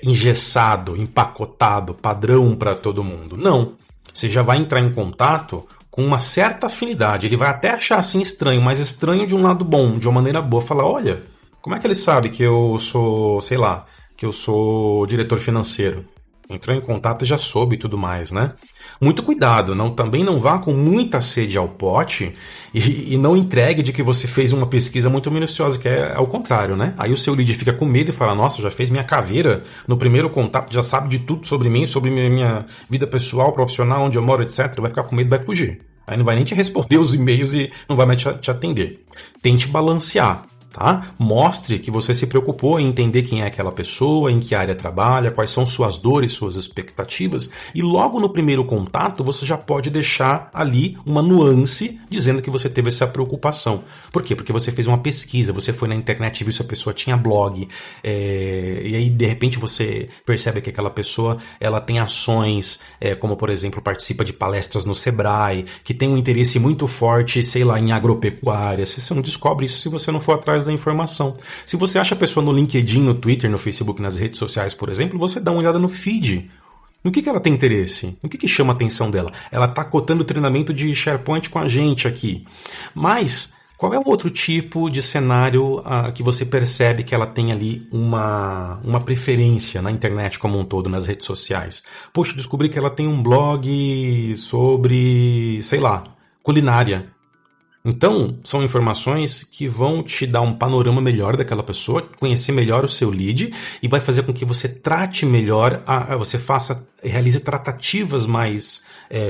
Engessado, empacotado, padrão para todo mundo. Não. Você já vai entrar em contato com uma certa afinidade. Ele vai até achar assim estranho, mas estranho de um lado bom, de uma maneira boa. Fala, olha, como é que ele sabe que eu sou, sei lá, que eu sou diretor financeiro? Entrou em contato e já soube e tudo mais, né? Muito cuidado, também não vá com muita sede ao pote e não entregue de que você fez uma pesquisa muito minuciosa, que é ao contrário, né? Aí o seu lead fica com medo e fala, nossa, já fez minha caveira no primeiro contato, já sabe de tudo sobre mim, sobre minha vida pessoal, profissional, onde eu moro, etc. Vai ficar com medo e vai fugir. Aí não vai nem te responder os e-mails e não vai mais te atender. Tente balancear. Tá? Mostre que você se preocupou em entender quem é aquela pessoa, em que área trabalha, quais são suas dores, suas expectativas, e logo no primeiro contato você já pode deixar ali uma nuance dizendo que você teve essa preocupação. Por quê? Porque você fez uma pesquisa, você foi na internet e viu se a pessoa tinha blog, e aí de repente você percebe que aquela pessoa ela tem ações, como por exemplo participa de palestras no Sebrae, que tem um interesse muito forte, sei lá, em agropecuária. Você não descobre isso se você não for atrás da informação. Se você acha a pessoa no LinkedIn, no Twitter, no Facebook, nas redes sociais, por exemplo, você dá uma olhada no feed. No que ela tem interesse? No que chama a atenção dela? Ela está cotando treinamento de SharePoint com a gente aqui. Mas qual é o outro tipo de cenário que você percebe que ela tem ali uma preferência na internet como um todo, nas redes sociais? Poxa, descobri que ela tem um blog sobre, sei lá, culinária. Então, são informações que vão te dar um panorama melhor daquela pessoa, conhecer melhor o seu lead e vai fazer com que você trate melhor, realize tratativas mais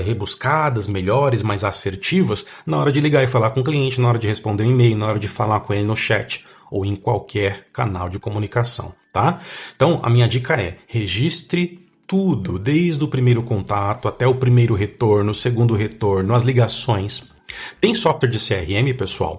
rebuscadas, melhores, mais assertivas na hora de ligar e falar com o cliente, na hora de responder um e-mail, na hora de falar com ele no chat ou em qualquer canal de comunicação, tá? Então, a minha dica é, registre tudo, desde o primeiro contato até o primeiro retorno, o segundo retorno, as ligações. Tem software de CRM, pessoal,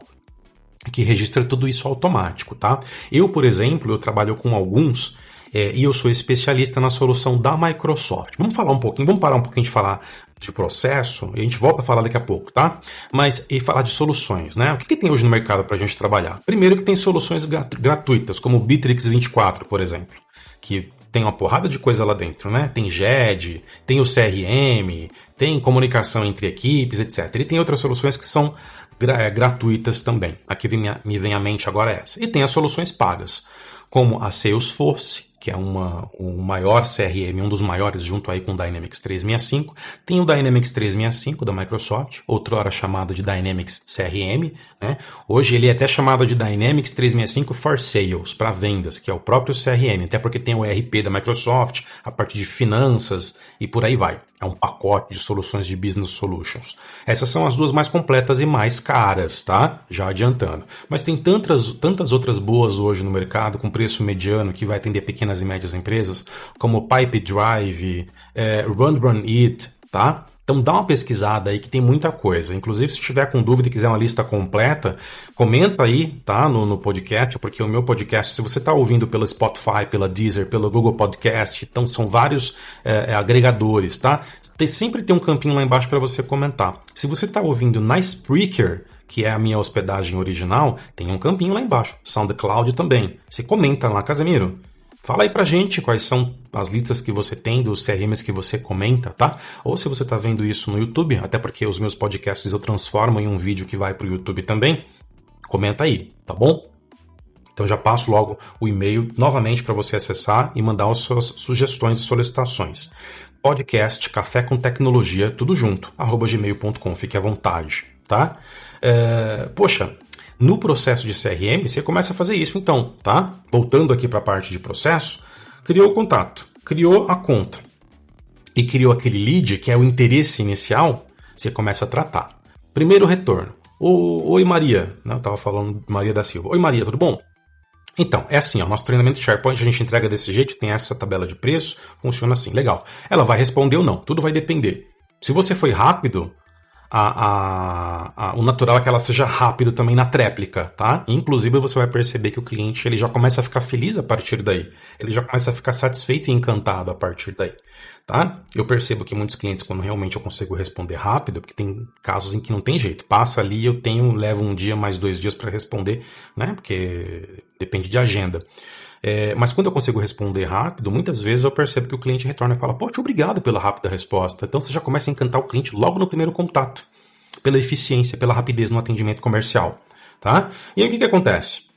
que registra tudo isso automático, tá? Eu, por exemplo, eu trabalho com alguns e eu sou especialista na solução da Microsoft. Vamos parar um pouquinho de falar de processo e a gente volta a falar daqui a pouco, tá? Mas e falar de soluções, né? O que tem hoje no mercado para a gente trabalhar? Primeiro que tem soluções gratuitas, como o Bitrix 24, por exemplo, que tem uma porrada de coisa lá dentro, né? Tem GED, tem o CRM, tem comunicação entre equipes, etc. E tem outras soluções que são gratuitas também. Aqui me vem à mente agora essa. E tem as soluções pagas, como a Salesforce, que é o maior CRM, um dos maiores, junto aí com o Dynamics 365. Tem o Dynamics 365 da Microsoft, outrora chamado de Dynamics CRM, né? Hoje ele é até chamado de Dynamics 365 for Sales, para vendas, que é o próprio CRM, até porque tem o ERP da Microsoft, a parte de finanças e por aí vai. É um pacote de soluções de Business Solutions. Essas são as duas mais completas e mais caras, tá? Já adiantando. Mas tem tantas outras boas hoje no mercado, com preço mediano, que vai atender pequenas e médias empresas, como Pipedrive, Run It, tá? Então dá uma pesquisada aí que tem muita coisa. Inclusive, se estiver com dúvida e quiser uma lista completa, comenta aí, tá? No podcast, porque o meu podcast, se você está ouvindo pela Spotify, pela Deezer, pelo Google Podcast, então são vários agregadores, tá? Sempre tem um campinho lá embaixo para você comentar. Se você está ouvindo na Spreaker, que é a minha hospedagem original, tem um campinho lá embaixo. SoundCloud também. Você comenta lá, Casemiro. Fala aí pra gente quais são as listas que você tem dos CRMs que você comenta, tá? Ou se você tá vendo isso no YouTube, até porque os meus podcasts eu transformo em um vídeo que vai pro YouTube também, comenta aí, tá bom? Então já passo logo o e-mail novamente para você acessar e mandar as suas sugestões e solicitações. Podcast Café com Tecnologia, tudo junto, @gmail.com, fique à vontade, tá? No processo de CRM, você começa a fazer isso então, tá? Voltando aqui para a parte de processo, criou o contato, criou a conta e criou aquele lead, que é o interesse inicial, você começa a tratar. Primeiro retorno. Oi Maria, eu estava falando de Maria da Silva. Oi Maria, tudo bom? Então, é assim, nosso treinamento de SharePoint a gente entrega desse jeito, tem essa tabela de preço, funciona assim, legal. Ela vai responder ou não, tudo vai depender. Se você foi rápido, o natural é que ela seja rápido também na tréplica, tá? Inclusive você vai perceber que o cliente ele já começa a ficar feliz a partir daí. Ele já começa a ficar satisfeito e encantado a partir daí, tá? Eu percebo que muitos clientes, quando realmente eu consigo responder rápido, porque tem casos em que não tem jeito. Passa ali, levo um dia, mais 2 dias para responder, né? Porque depende de agenda. Mas quando eu consigo responder rápido, muitas vezes eu percebo que o cliente retorna e fala, poxa, obrigado pela rápida resposta. Então você já começa a encantar o cliente logo no primeiro contato. pela eficiência, pela rapidez no atendimento comercial, tá? E aí o que acontece?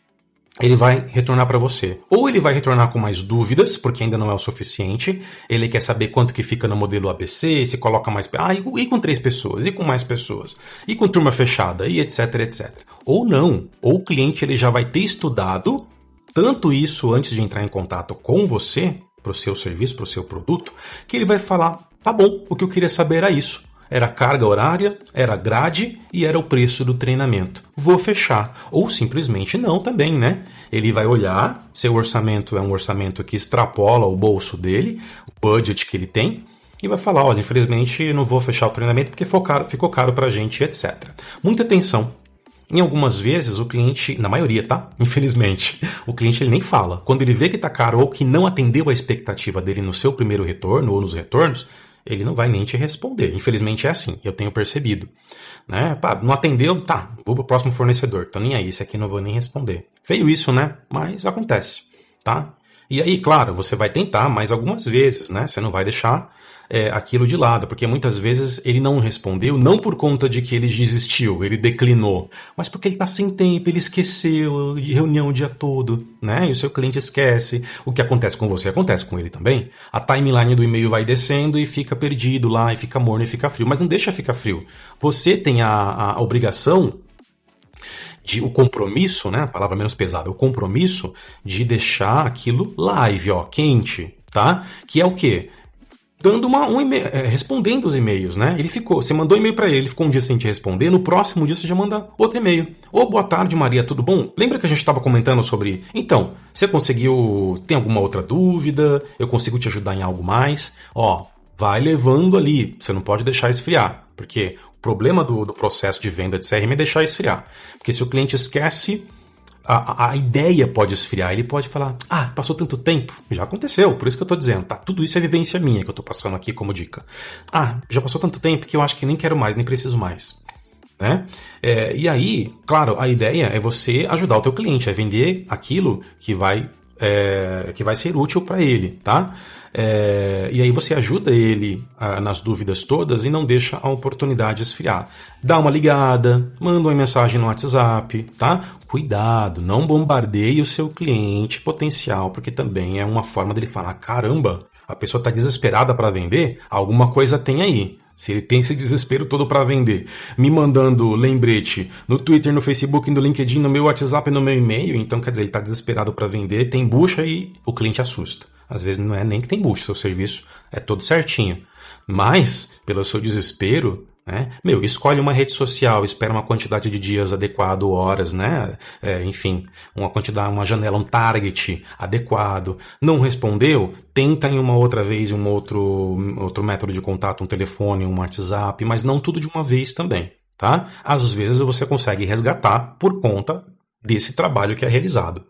Ele vai retornar para você. Ou ele vai retornar com mais dúvidas, porque ainda não é o suficiente. Ele quer saber quanto que fica no modelo ABC, se coloca mais... e com 3 pessoas, e com mais pessoas, e com turma fechada, e etc, etc. Ou não. Ou o cliente ele já vai ter estudado tanto isso antes de entrar em contato com você, para o seu serviço, para o seu produto, que ele vai falar, tá bom, o que eu queria saber era isso. Era a carga horária, era a grade e era o preço do treinamento. Vou fechar. Ou simplesmente não também, né? Ele vai olhar, seu orçamento é um orçamento que extrapola o bolso dele, o budget que ele tem, e vai falar, olha, infelizmente não vou fechar o treinamento porque ficou caro pra gente, etc. Muita atenção. Em algumas vezes o cliente, na maioria, tá? Infelizmente, o cliente ele nem fala. Quando ele vê que tá caro ou que não atendeu a expectativa dele no seu primeiro retorno ou nos retornos, ele não vai nem te responder. Infelizmente é assim, eu tenho percebido. Né? Pá, não atendeu, tá, vou pro próximo fornecedor. Tô nem aí, esse aqui não vou nem responder. Feio isso, né? Mas acontece, tá? E aí, claro, você vai tentar mais algumas vezes, né? Você não vai deixar aquilo de lado, porque muitas vezes ele não respondeu, não por conta de que ele desistiu, ele declinou, mas porque ele está sem tempo, ele esqueceu de reunião o dia todo, né? E o seu cliente esquece. O que acontece com você, acontece com ele também. A timeline do e-mail vai descendo e fica perdido lá, e fica morno e fica frio, mas não deixa ficar frio. Você tem a obrigação o compromisso, né? A palavra menos pesada, o compromisso de deixar aquilo live, ó, quente, tá? Que é o quê? Dando um e-mail, respondendo os e-mails, né? Você mandou e-mail para ele ficou um dia sem te responder, no próximo dia você já manda outro e-mail. Ô, boa tarde, Maria, tudo bom? Lembra que a gente estava comentando sobre... Então, você conseguiu... Tem alguma outra dúvida? Eu consigo te ajudar em algo mais? Ó, vai levando ali, você não pode deixar esfriar, porque o problema do processo de venda de CRM é deixar esfriar. Porque se o cliente esquece... A ideia pode esfriar, ele pode falar, passou tanto tempo, já aconteceu, por isso que eu tô dizendo, tá? Tudo isso é vivência minha que eu tô passando aqui como dica. Já passou tanto tempo que eu acho que nem quero mais, nem preciso mais, né? E aí, claro, a ideia é você ajudar o teu cliente a vender aquilo que vai ser útil para ele, tá? E aí você ajuda ele nas dúvidas todas e não deixa a oportunidade esfriar. Dá uma ligada, manda uma mensagem no WhatsApp, tá? Cuidado, não bombardeie o seu cliente potencial, porque também é uma forma dele falar, caramba, a pessoa está desesperada para vender, alguma coisa tem aí. Se ele tem esse desespero todo para vender, me mandando lembrete no Twitter, no Facebook, no LinkedIn, no meu WhatsApp, no meu e-mail, então quer dizer, ele está desesperado para vender, tem bucha e o cliente assusta. Às vezes não é nem que tem bucha, seu serviço é todo certinho. Mas, pelo seu desespero, né? Escolhe uma rede social, espera uma quantidade de dias adequado, horas, né? Enfim, uma janela, um target adequado. Não respondeu? Tenta em uma outra vez, um outro método de contato, um telefone, um WhatsApp, mas não tudo de uma vez também, tá? Às vezes você consegue resgatar por conta desse trabalho que é realizado.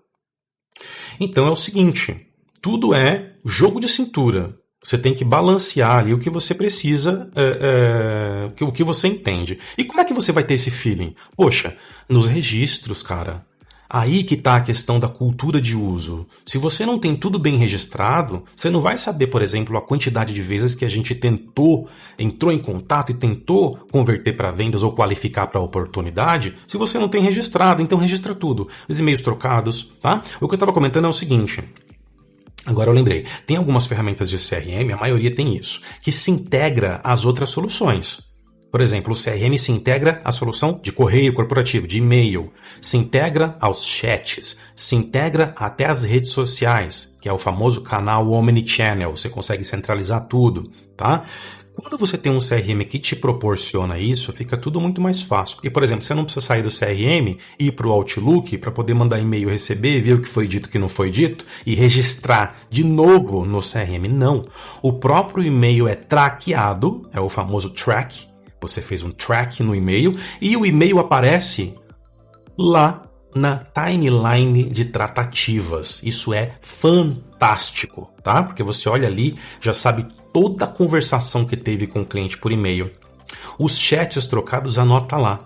Então é o seguinte, tudo é jogo de cintura. Você tem que balancear ali o que você precisa, o que você entende. E como é que você vai ter esse feeling? Poxa, nos registros, cara. Aí que está a questão da cultura de uso. Se você não tem tudo bem registrado, você não vai saber, por exemplo, a quantidade de vezes que a gente entrou em contato e tentou converter para vendas ou qualificar para oportunidade, se você não tem registrado. Então registra tudo. Os e-mails trocados, tá? O que eu estava comentando é o seguinte... Agora eu lembrei, tem algumas ferramentas de CRM, a maioria tem isso, que se integra às outras soluções. Por exemplo, o CRM se integra à solução de correio corporativo, de e-mail, se integra aos chats, se integra até às redes sociais, que é o famoso canal Omnichannel, você consegue centralizar tudo, tá? Quando você tem um CRM que te proporciona isso, fica tudo muito mais fácil. Porque, por exemplo, você não precisa sair do CRM e ir para o Outlook para poder mandar e-mail, receber, ver o que foi dito, o que não foi dito e registrar de novo no CRM. Não. O próprio e-mail é traqueado, é o famoso track. Você fez um track no e-mail e o e-mail aparece lá na timeline de tratativas. Isso é fantástico, tá? Porque você olha ali, já sabe toda a conversação que teve com o cliente por e-mail. Os chats trocados, anota lá.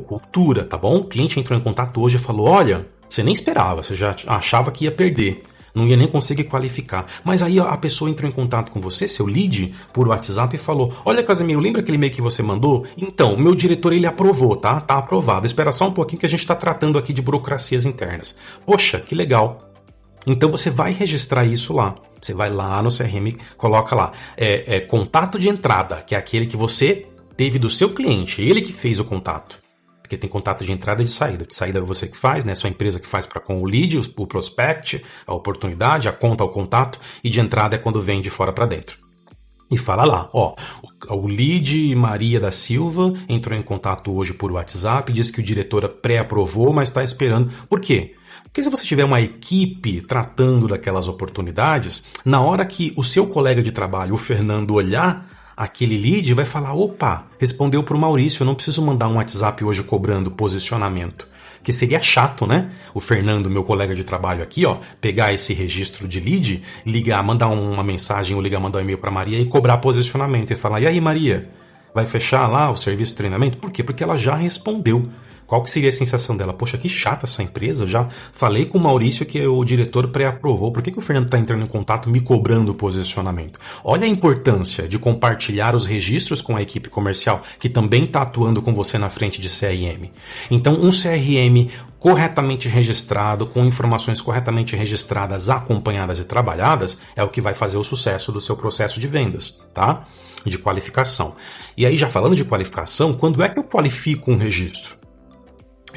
Cultura, tá bom? O cliente entrou em contato hoje e falou, olha, você nem esperava, você já achava que ia perder. Não ia nem conseguir qualificar. Mas aí a pessoa entrou em contato com você, seu lead, por WhatsApp e falou: olha, Casemiro, lembra aquele e-mail que você mandou? Então, o meu diretor, ele aprovou, tá? Tá aprovado. Espera só um pouquinho que a gente está tratando aqui de burocracias internas. Poxa, que legal. Então você vai registrar isso lá. Você vai lá no CRM, coloca lá. Contato de entrada, que é aquele que você teve do seu cliente. Ele que fez o contato. Porque tem contato de entrada e de saída. De saída é você que faz, né? Sua empresa que faz com o lead, o prospect, a oportunidade, a conta, o contato. E de entrada é quando vem de fora para dentro. E fala lá, ó, o lead Maria da Silva entrou em contato hoje por WhatsApp, disse que o diretor pré-aprovou, mas está esperando. Por quê? Porque se você tiver uma equipe tratando daquelas oportunidades, na hora que o seu colega de trabalho, o Fernando, olhar aquele lead, vai falar: opa, respondeu para o Maurício, eu não preciso mandar um WhatsApp hoje cobrando posicionamento. Que seria chato, né? O Fernando, meu colega de trabalho aqui, ó, pegar esse registro de lead, ligar, mandar uma mensagem ou ligar, mandar um e-mail para Maria e cobrar posicionamento e falar: e aí, Maria, vai fechar lá o serviço de treinamento? Por quê? Porque ela já respondeu. Qual que seria a sensação dela? Poxa, que chata essa empresa. Eu já falei com o Maurício que o diretor pré-aprovou. Por que o Fernando está entrando em contato me cobrando o posicionamento? Olha a importância de compartilhar os registros com a equipe comercial que também está atuando com você na frente de CRM. Então, um CRM corretamente registrado, com informações corretamente registradas, acompanhadas e trabalhadas, é o que vai fazer o sucesso do seu processo de vendas, tá? De qualificação. E aí, já falando de qualificação, quando é que eu qualifico um registro?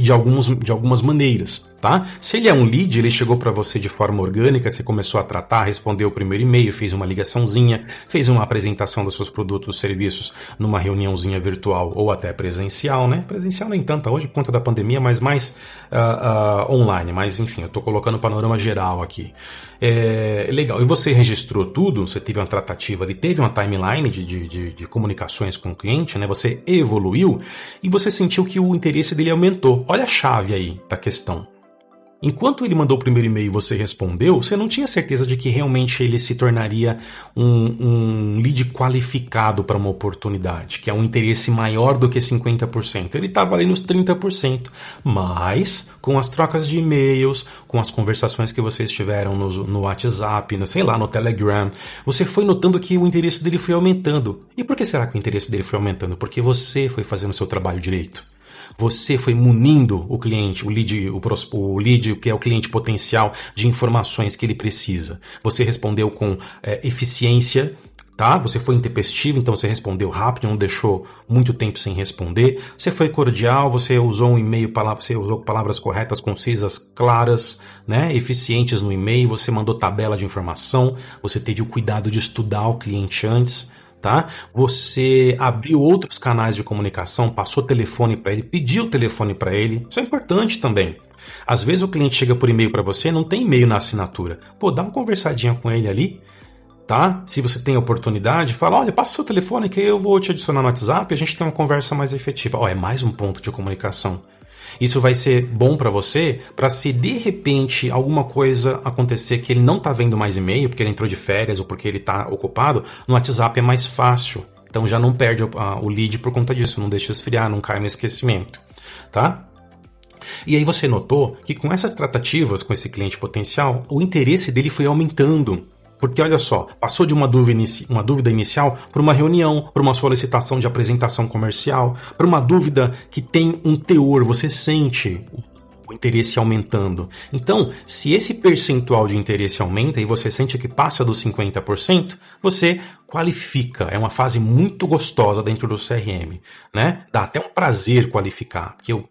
De algumas maneiras, tá? Se ele é um lead, ele chegou para você de forma orgânica, você começou a tratar, respondeu o primeiro e-mail, fez uma ligaçãozinha, fez uma apresentação dos seus produtos e serviços numa reuniãozinha virtual ou até presencial, né? Presencial nem tanto hoje por conta da pandemia, mas mais online. Mas enfim, eu estou colocando o panorama geral aqui. Legal. E você registrou tudo, você teve uma tratativa ali, teve uma timeline de comunicações com o cliente, né? Você evoluiu e você sentiu que o interesse dele aumentou. Olha a chave aí da questão. Enquanto ele mandou o primeiro e-mail e você respondeu, você não tinha certeza de que realmente ele se tornaria um lead qualificado para uma oportunidade, que é um interesse maior do que 50%. Ele estava ali nos 30%, mas com as trocas de e-mails, com as conversações que vocês tiveram no WhatsApp, no Telegram, você foi notando que o interesse dele foi aumentando. E por que será que o interesse dele foi aumentando? Porque você foi fazendo o seu trabalho direito. Você foi munindo o cliente, o lead, que é o cliente potencial, de informações que ele precisa. Você respondeu com eficiência, tá? Você foi intempestivo, então você respondeu rápido, não deixou muito tempo sem responder. Você foi cordial, você usou um e-mail, você usou palavras corretas, concisas, claras, né? Eficientes no e-mail, você mandou tabela de informação, você teve o cuidado de estudar o cliente antes. Tá? Você abriu outros canais de comunicação, passou telefone para ele, pediu o telefone para ele. Isso é importante também. Às vezes o cliente chega por e-mail para você, não tem e-mail na assinatura. Pô, dá uma conversadinha com ele ali, tá? Se você tem oportunidade, fala: olha, passa seu telefone que eu vou te adicionar no WhatsApp e a gente tem uma conversa mais efetiva. É mais um ponto de comunicação. Isso vai ser bom para você, para se de repente alguma coisa acontecer que ele não está vendo mais e-mail, porque ele entrou de férias ou porque ele está ocupado, no WhatsApp é mais fácil. Então já não perde o lead por conta disso, não deixa esfriar, não cai no esquecimento, tá? E aí você notou que com essas tratativas com esse cliente potencial, o interesse dele foi aumentando. Porque olha só, passou de uma dúvida inicial para uma reunião, para uma solicitação de apresentação comercial, para uma dúvida que tem um teor, você sente o interesse aumentando. Então, se esse percentual de interesse aumenta e você sente que passa dos 50%, você qualifica. É uma fase muito gostosa dentro do CRM, né? Dá até um prazer qualificar, porque o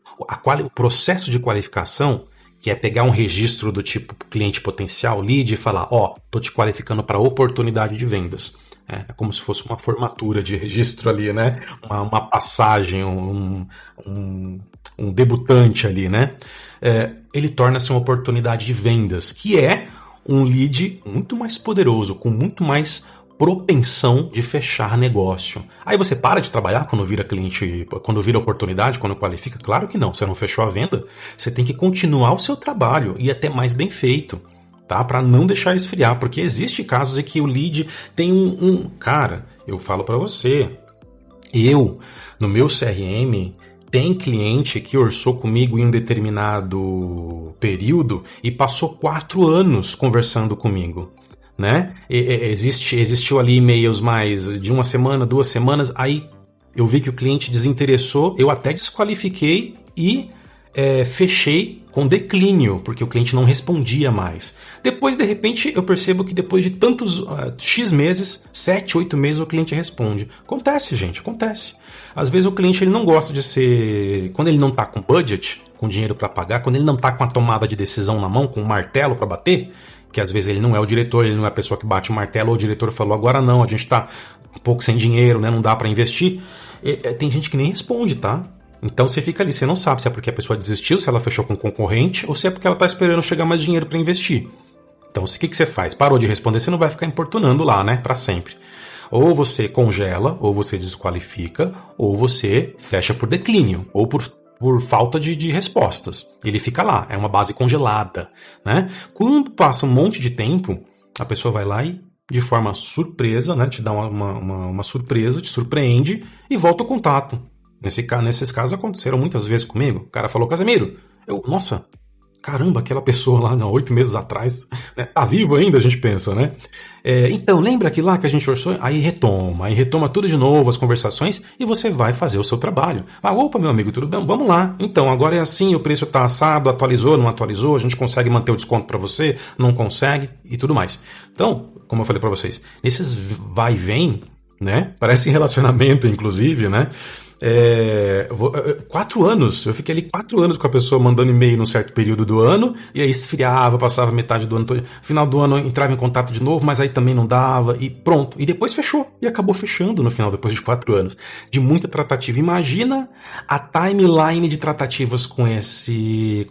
processo de qualificação, que é pegar um registro do tipo cliente potencial, lead, e falar: tô te qualificando para oportunidade de vendas. É como se fosse uma formatura de registro ali, né? Uma passagem, um debutante ali, né? Ele torna-se uma oportunidade de vendas, que é um lead muito mais poderoso, com muito mais propensão de fechar negócio. Aí você para de trabalhar quando vira cliente, quando vira oportunidade, quando qualifica? Claro que não, você não fechou a venda. Você tem que continuar o seu trabalho e até mais bem feito, tá? Para não deixar esfriar, porque existe casos em que o lead tem Cara, eu falo para você, no meu CRM, tem cliente que orçou comigo em um determinado período e passou 4 anos conversando comigo, né? Existiu ali e-mails mais de 1 semana, 2 semanas, aí eu vi que o cliente desinteressou, eu até desqualifiquei e fechei com declínio, porque o cliente não respondia mais. Depois, de repente, eu percebo que depois de tantos X meses, 7, 8 meses, o cliente responde. Acontece, gente, acontece. Às vezes o cliente ele não gosta de ser... Quando ele não está com budget, com dinheiro para pagar, quando ele não está com a tomada de decisão na mão, com um martelo para bater, que às vezes ele não é o diretor, ele não é a pessoa que bate o martelo, ou o diretor falou, agora não, a gente está um pouco sem dinheiro, né, não dá para investir. Tem gente que nem responde, tá? Então você fica ali, você não sabe se é porque a pessoa desistiu, se ela fechou com um concorrente, ou se é porque ela está esperando chegar mais dinheiro para investir. Então o que você faz? Parou de responder, você não vai ficar importunando lá, né, para sempre. Ou você congela, ou você desqualifica, ou você fecha por declínio, ou por falta de respostas. Ele fica lá, é uma base congelada, né? Quando passa um monte de tempo, a pessoa vai lá e, de forma surpresa, né, te dá uma surpresa, te surpreende e volta o contato. Nesses casos aconteceram muitas vezes comigo. O cara falou, Casemiro, nossa, caramba, aquela pessoa lá 8 meses atrás, né, tá vivo ainda, a gente pensa, né? Então, lembra que lá que a gente orçou? Aí retoma tudo de novo, as conversações, e você vai fazer o seu trabalho. Opa, meu amigo, tudo bem? Vamos lá. Então, agora é assim, o preço tá assado, atualizou, não atualizou, a gente consegue manter o desconto para você, não consegue, e tudo mais. Então, como eu falei para vocês, nesses vai e vem, né? Parece relacionamento, inclusive, né? 4 anos, eu fiquei ali 4 anos com a pessoa mandando e-mail num certo período do ano, e aí esfriava, passava metade do ano, final do ano entrava em contato de novo, mas aí também não dava, e pronto, e depois fechou, e acabou fechando no final, depois de 4 anos, de muita tratativa. Imagina a timeline de tratativas com esse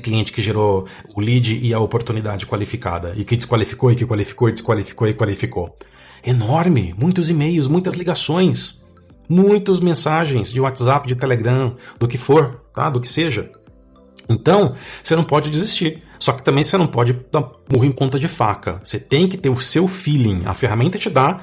cliente que gerou o lead e a oportunidade qualificada, e que desqualificou, e que qualificou, e desqualificou, e qualificou. Enorme, muitos e-mails, muitas ligações, muitas mensagens de WhatsApp, de Telegram, do que for, tá? Do que seja. Então, você não pode desistir. Só que também você não pode dar murro em ponta de faca. Você tem que ter o seu feeling. A ferramenta te dá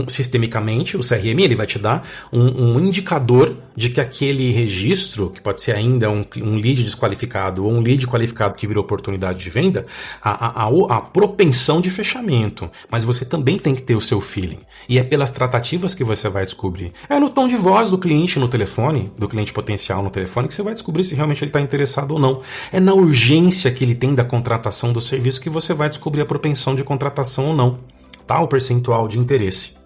sistemicamente, o CRM ele vai te dar um indicador de que aquele registro, que pode ser ainda um lead desqualificado ou um lead qualificado que virou oportunidade de venda, a propensão de fechamento. Mas você também tem que ter o seu feeling. E é pelas tratativas que você vai descobrir. É no tom de voz do cliente no telefone, do cliente potencial no telefone, que você vai descobrir se realmente ele está interessado ou não. É na urgência que ele tem da contratação do serviço que você vai descobrir a propensão de contratação ou não. Tá? O percentual de interesse.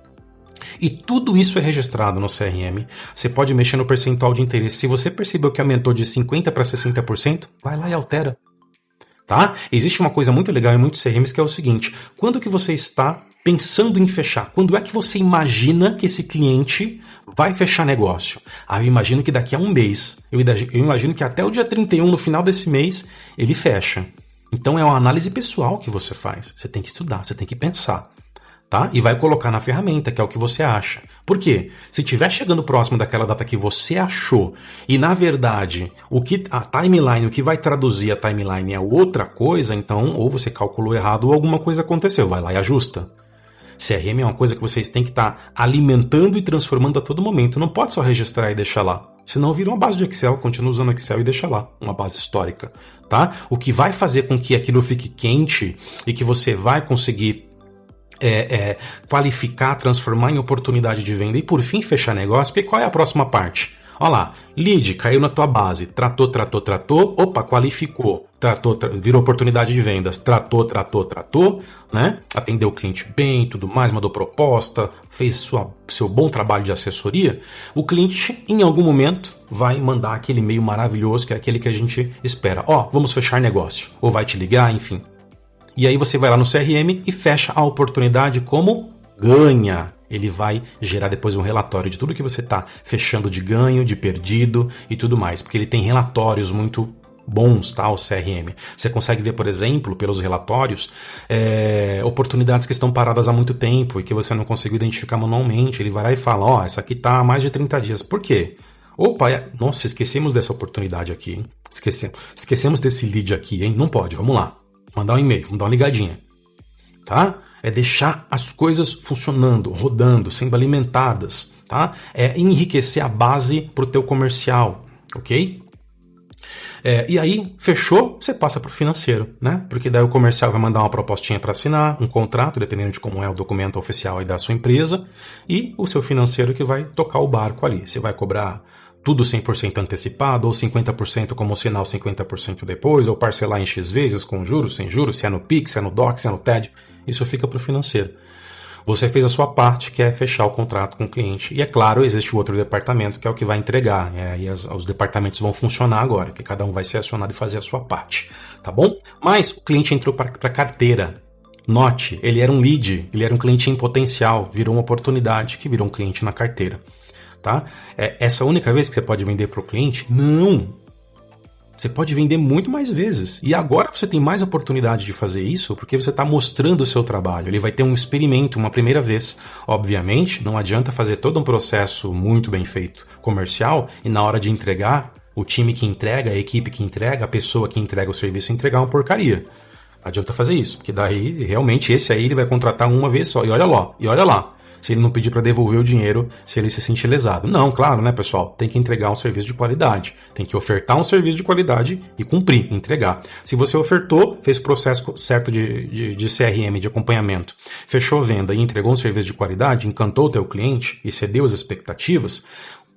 E tudo isso é registrado no CRM. Você pode mexer no percentual de interesse. Se você percebeu que aumentou de 50% para 60%, vai lá e altera. Tá? Existe uma coisa muito legal em muitos CRMs que é o seguinte: quando que você está pensando em fechar? Quando é que você imagina que esse cliente vai fechar negócio? Eu imagino que daqui a um mês. Eu imagino que até o dia 31, no final desse mês, ele fecha. Então é uma análise pessoal que você faz. Você tem que estudar, você tem que pensar. Tá? E vai colocar na ferramenta, que é o que você acha. Por quê? Se estiver chegando próximo daquela data que você achou, e na verdade a timeline, o que vai traduzir a timeline é outra coisa, então ou você calculou errado ou alguma coisa aconteceu. Vai lá e ajusta. CRM é uma coisa que vocês têm que estar alimentando e transformando a todo momento. Não pode só registrar e deixar lá. Senão vira uma base de Excel, continua usando Excel e deixa lá, uma base histórica. Tá? O que vai fazer com que aquilo fique quente e que você vai conseguir qualificar, transformar em oportunidade de venda e por fim fechar negócio, porque qual é a próxima parte? Olha lá, lead, caiu na tua base, tratou, opa, qualificou, virou oportunidade de vendas, tratou, né? Atendeu o cliente bem, tudo mais, mandou proposta, fez seu bom trabalho de assessoria. O cliente, em algum momento, vai mandar aquele e-mail maravilhoso, que é aquele que a gente espera. Vamos fechar negócio, ou vai te ligar, enfim. E aí você vai lá no CRM e fecha a oportunidade como ganha. Ele vai gerar depois um relatório de tudo que você está fechando de ganho, de perdido e tudo mais. Porque ele tem relatórios muito bons, tá? O CRM. Você consegue ver, por exemplo, pelos relatórios, oportunidades que estão paradas há muito tempo e que você não conseguiu identificar manualmente. Ele vai lá e fala, essa aqui está há mais de 30 dias. Por quê? Nossa, esquecemos dessa oportunidade aqui, hein? Esquecemos desse lead aqui, hein? Não pode, vamos lá. Mandar um e-mail, vamos dar uma ligadinha, tá? É deixar as coisas funcionando, rodando, sendo alimentadas, tá? É enriquecer a base para o teu comercial, ok? E aí, fechou, você passa para o financeiro, né? Porque daí o comercial vai mandar uma propostinha para assinar, um contrato, dependendo de como é o documento oficial aí da sua empresa, e o seu financeiro que vai tocar o barco ali. Você vai cobrar tudo 100% antecipado, ou 50% como sinal, 50% depois, ou parcelar em X vezes, com juros, sem juros, se é no PIX, se é no DOC, se é no TED, isso fica para o financeiro. Você fez a sua parte, que é fechar o contrato com o cliente. E é claro, existe o outro departamento, que é o que vai entregar. E os departamentos vão funcionar agora, que cada um vai ser acionado e fazer a sua parte. Tá bom? Mas o cliente entrou para a carteira. Note, ele era um lead, ele era um cliente em potencial, virou uma oportunidade, que virou um cliente na carteira. Tá? Essa única vez que você pode vender para o cliente? Não! Você pode vender muito mais vezes. E agora você tem mais oportunidade de fazer isso porque você está mostrando o seu trabalho. Ele vai ter um experimento uma primeira vez. Obviamente, não adianta fazer todo um processo muito bem feito comercial e na hora de entregar, o time que entrega, a equipe que entrega, a pessoa que entrega o serviço entregar uma porcaria. Não adianta fazer isso, porque daí realmente esse aí ele vai contratar uma vez só. E olha lá. Se ele não pedir para devolver o dinheiro, se ele se sentir lesado. Não, claro, né, pessoal? Tem que entregar um serviço de qualidade. Tem que ofertar um serviço de qualidade e cumprir, entregar. Se você ofertou, fez o processo certo de CRM, de acompanhamento, fechou venda e entregou um serviço de qualidade, encantou o teu cliente e cedeu as expectativas,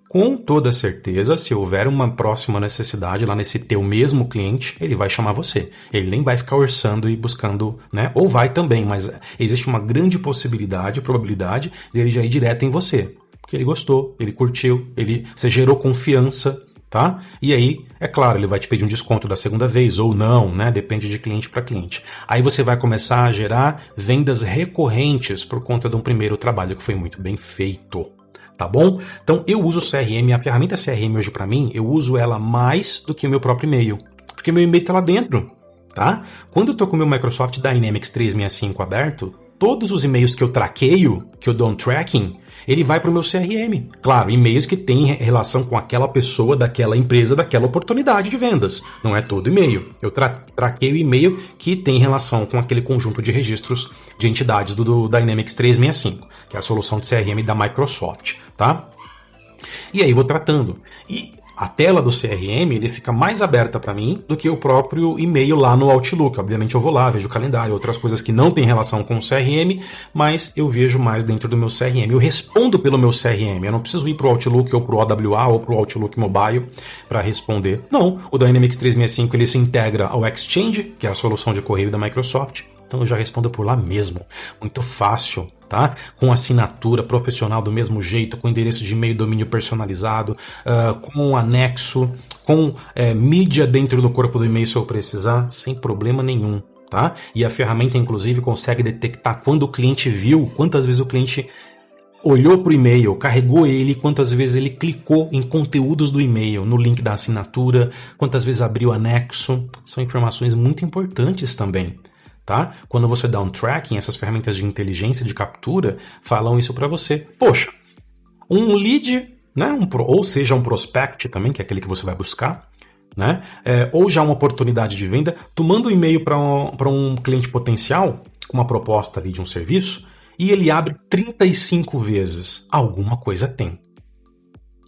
com toda certeza, se houver uma próxima necessidade lá nesse teu mesmo cliente, ele vai chamar você. Ele nem vai ficar orçando e buscando, né? Ou vai também, mas existe uma grande probabilidade dele já ir direto em você. Porque ele gostou, ele curtiu, você gerou confiança, tá? E aí, é claro, ele vai te pedir um desconto da segunda vez ou não, né? Depende de cliente para cliente. Aí você vai começar a gerar vendas recorrentes por conta de um primeiro trabalho que foi muito bem feito. Tá bom? Então eu uso o CRM, a ferramenta CRM hoje para mim, eu uso ela mais do que o meu próprio e-mail, porque meu e-mail tá lá dentro, tá? Quando eu tô com o meu Microsoft Dynamics 365 aberto, todos os e-mails que eu traqueio, que eu dou um tracking, ele vai para o meu CRM. Claro, e-mails que têm relação com aquela pessoa, daquela empresa, daquela oportunidade de vendas. Não é todo e-mail. Eu traqueio e-mail que tem relação com aquele conjunto de registros de entidades do Dynamics 365, que é a solução de CRM da Microsoft, tá? E aí eu vou tratando. E a tela do CRM ele fica mais aberta para mim do que o próprio e-mail lá no Outlook. Obviamente eu vou lá, vejo o calendário, outras coisas que não têm relação com o CRM, mas eu vejo mais dentro do meu CRM. Eu respondo pelo meu CRM, eu não preciso ir para o Outlook ou para o OWA ou para o Outlook Mobile para responder. Não, o Dynamics 365 ele se integra ao Exchange, que é a solução de correio da Microsoft. Então eu já respondo por lá mesmo. Muito fácil, tá? Com assinatura profissional do mesmo jeito, com endereço de e-mail domínio personalizado, com anexo, com mídia dentro do corpo do e-mail se eu precisar, sem problema nenhum, tá? E a ferramenta, inclusive, consegue detectar quando o cliente viu, quantas vezes o cliente olhou para o e-mail, carregou ele, quantas vezes ele clicou em conteúdos do e-mail, no link da assinatura, quantas vezes abriu anexo. São informações muito importantes também. Tá? Quando você dá um tracking, essas ferramentas de inteligência, de captura, falam isso para você. Poxa, um lead, né? Ou seja, um prospect também, que é aquele que você vai buscar, né? Ou já uma oportunidade de venda, tu manda um e-mail para um cliente potencial, com uma proposta ali de um serviço, e ele abre 35 vezes. Alguma coisa tem.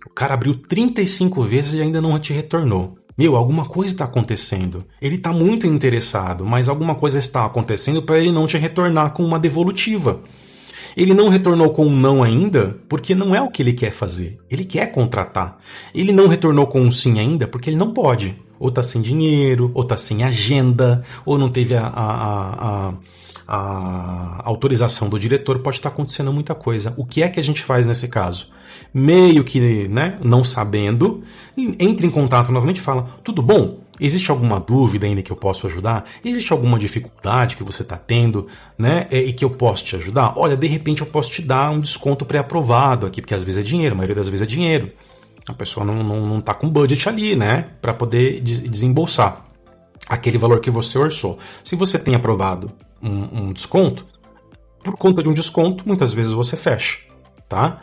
O cara abriu 35 vezes e ainda não te retornou. Alguma coisa está acontecendo. Ele está muito interessado, mas alguma coisa está acontecendo para ele não te retornar com uma devolutiva. Ele não retornou com um não ainda porque não é o que ele quer fazer. Ele quer contratar. Ele não retornou com um sim ainda porque ele não pode. Ou está sem dinheiro, ou está sem agenda, ou não teve a autorização do diretor. Pode estar acontecendo muita coisa. O que é que a gente faz nesse caso? Meio que, né, não sabendo, entra em contato novamente e fala: tudo bom? Existe alguma dúvida ainda que eu posso ajudar? Existe alguma dificuldade que você está tendo, né, e que eu posso te ajudar? Olha, de repente eu posso te dar um desconto pré-aprovado aqui, porque às vezes é dinheiro, a maioria das vezes é dinheiro. A pessoa não está com budget ali, né, para poder desembolsar aquele valor que você orçou. Se você tem aprovado um desconto, por conta de um desconto, muitas vezes você fecha, tá?